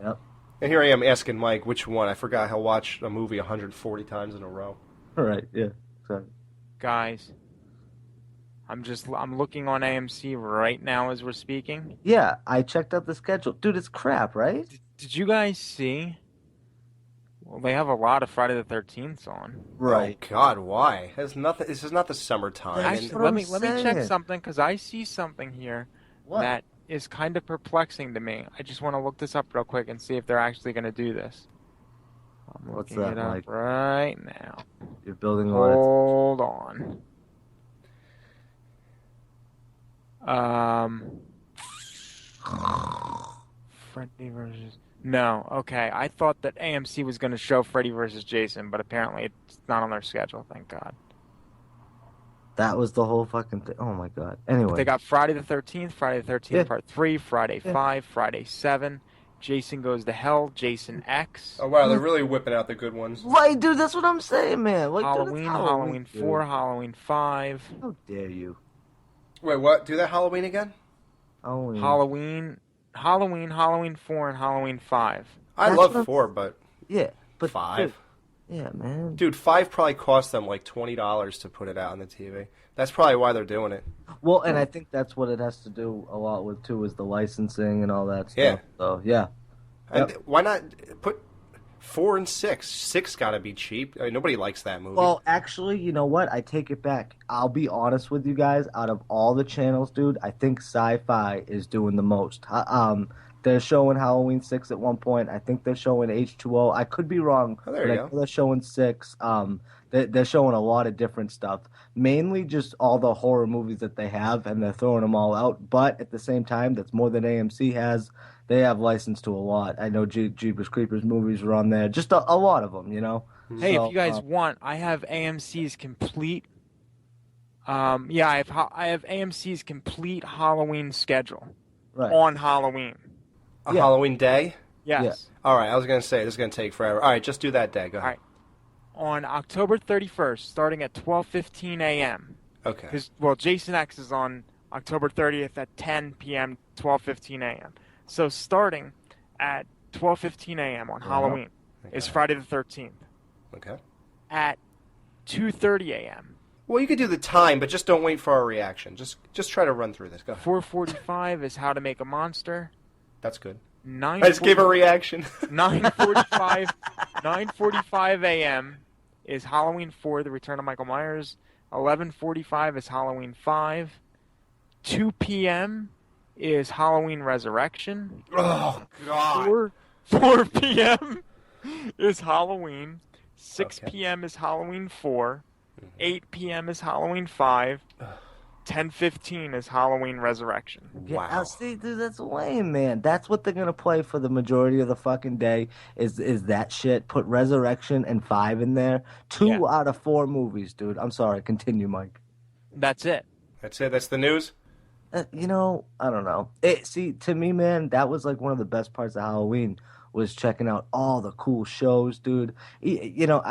Yep. And here I am asking Mike which one. I forgot he'll watch a movie 140 times in a row. All right. Yeah. Sorry. Guys, I'm looking on AMC right now as we're speaking. Yeah, I checked out the schedule. Dude, it's crap, right? Did you guys see? Well, they have a lot of Friday the 13th on. Right. Oh God, why? Has nothing. This is not the summertime. Actually, let me check something because I see something here that is kind of perplexing to me. I just want to look this up real quick and see if they're actually going to do this. I'm looking it up like? right now. You're building on it. Hold on. Freddy versus... No, okay. I thought that AMC was going to show Freddy versus Jason, but apparently it's not on their schedule, thank God. That was the whole fucking thing. Oh my God. Anyway. But they got Friday the 13th, Friday the 13th Part 3, Friday 5, Friday 7, Jason Goes to Hell, Jason X. Oh wow, they're really whipping out the good ones. Right, dude, that's what I'm saying, man. Like, Halloween, dude, Halloween 4, Halloween 5. How dare you? Wait, what? Do that Halloween again? Halloween, Halloween 4, and Halloween 5. I love 4, but... Yeah, but 5? Dude, yeah, man. Dude, 5 probably cost them like $20 to put it out on the TV. That's probably why they're doing it. Well, and I think that's what it has to do a lot with, too, is the licensing and all that stuff. Yeah. So, yeah. And why not put 4 and 6? 6 gotta be cheap. I mean, nobody likes that movie. Well, actually, you know what? I take it back. I'll be honest with you guys. Out of all the channels, dude, I think Sci-Fi is doing the most. They're showing Halloween 6 at one point. I think they're showing H2O. I could be wrong. Oh, there you go. They're showing 6. They're showing a lot of different stuff. Mainly just all the horror movies that they have, and they're throwing them all out. But at the same time, that's more than AMC has. They have license to a lot. I know Jeepers Creepers movies are on there. Just a lot of them, you know? Hey, if you guys want, I have AMC's complete... I have AMC's complete Halloween schedule on Halloween. Halloween day? Yes. Yeah. All right, I was going to say, this is going to take forever. All right, just do that day. Go ahead. All right. On October 31st, starting at 12:15 a.m. Okay. Well, Jason X is on October 30th at 10 p.m., 12:15 a.m. So starting at 12:15 a.m. on Halloween is Friday the 13th. Okay. At 2:30 a.m. Well, you could do the time, but just don't wait for our reaction. Just try to run through this. Go ahead. 4:45 is How to Make a Monster. That's good. I 9:40 just gave a reaction. 9:45 a.m. is Halloween 4, The Return of Michael Myers. 11:45 is Halloween 5. 2 p.m. is Halloween Resurrection. Oh, God. 4 p.m. is Halloween. 6 Okay. p.m. is Halloween 4. 8 p.m. is Halloween 5. 10:15 is Halloween Resurrection. Yeah, Wow. see, dude, that's lame, man. That's what they're gonna play for the majority of the fucking day. Is that shit? Put Resurrection and 5 in there. 2 out of 4 movies, dude. I'm sorry. Continue, Mike. That's it. That's it. That's the news. You know, I don't know. See, to me, man, that was like one of the best parts of Halloween was checking out all the cool shows, dude. You know,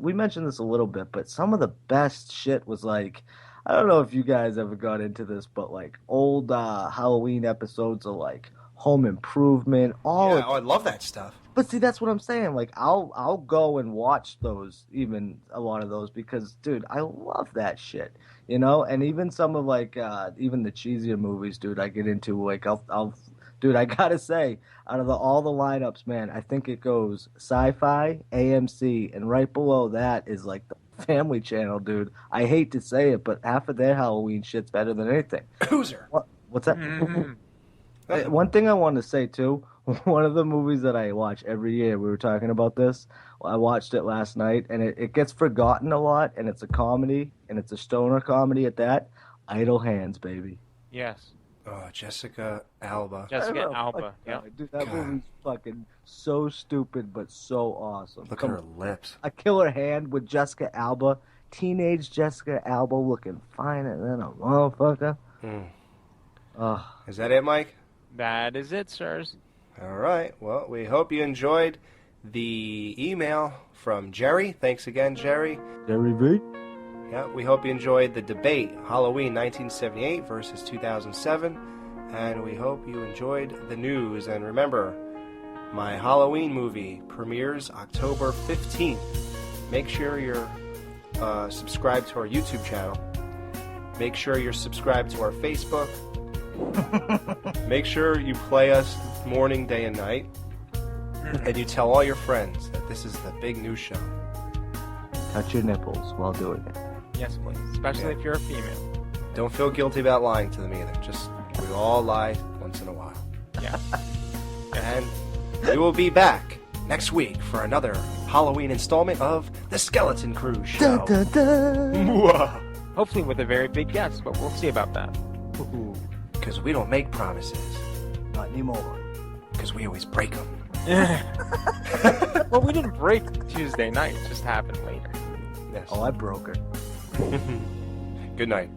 we mentioned this a little bit, but some of the best shit was like, I don't know if you guys ever got into this, but like old Halloween episodes of like Home Improvement, I love that stuff. But see, that's what I'm saying. Like, I'll go and watch those, even a lot of those, because, dude, I love that shit, you know. And even some of like, even the cheesier movies, dude, I get into. Like, dude, I gotta say, out of all the lineups, man, I think it goes Sci-Fi, AMC, and right below that is like the Family Channel, dude. I hate to say it, but half of their Halloween shit's better than anything. Hooser. What's that? One thing I wanted to say too. One of the movies that I watch every year, we were talking about this. I watched it last night, and it gets forgotten a lot, and it's a comedy, and it's a stoner comedy at that. Idle Hands, baby. Yes. Oh, Jessica Alba. Jessica Alba. Yeah, Yeah. dude, that movie's fucking so stupid, but so awesome. Look at her lips. A Killer Hand with Jessica Alba, teenage Jessica Alba looking finer than a motherfucker. Is that it, Mike? That is it, sirs. All right. Well, we hope you enjoyed the email from Jerry. Thanks again, Jerry. Jerry V. Yeah, we hope you enjoyed the debate, Halloween 1978 versus 2007. And we hope you enjoyed the news. And remember, my Halloween movie premieres October 15th. Make sure you're subscribed to our YouTube channel. Make sure you're subscribed to our Facebook. Make sure you play us morning, day, and night. And you tell all your friends that this is the big news show. Touch your nipples while doing it. Yes, please. Especially if you're a female. Don't feel guilty about lying to them either. Just, we all lie once in a while. Yeah. And we will be back next week for another Halloween installment of The Skeleton Crew Show. Dun, dun, dun. Hopefully with a very big guest, but we'll see about that. Because we don't make promises. Not anymore. Because we always break them. Well, we didn't break Tuesday night. It just happened later. Yes. Oh, I broke her. Good night.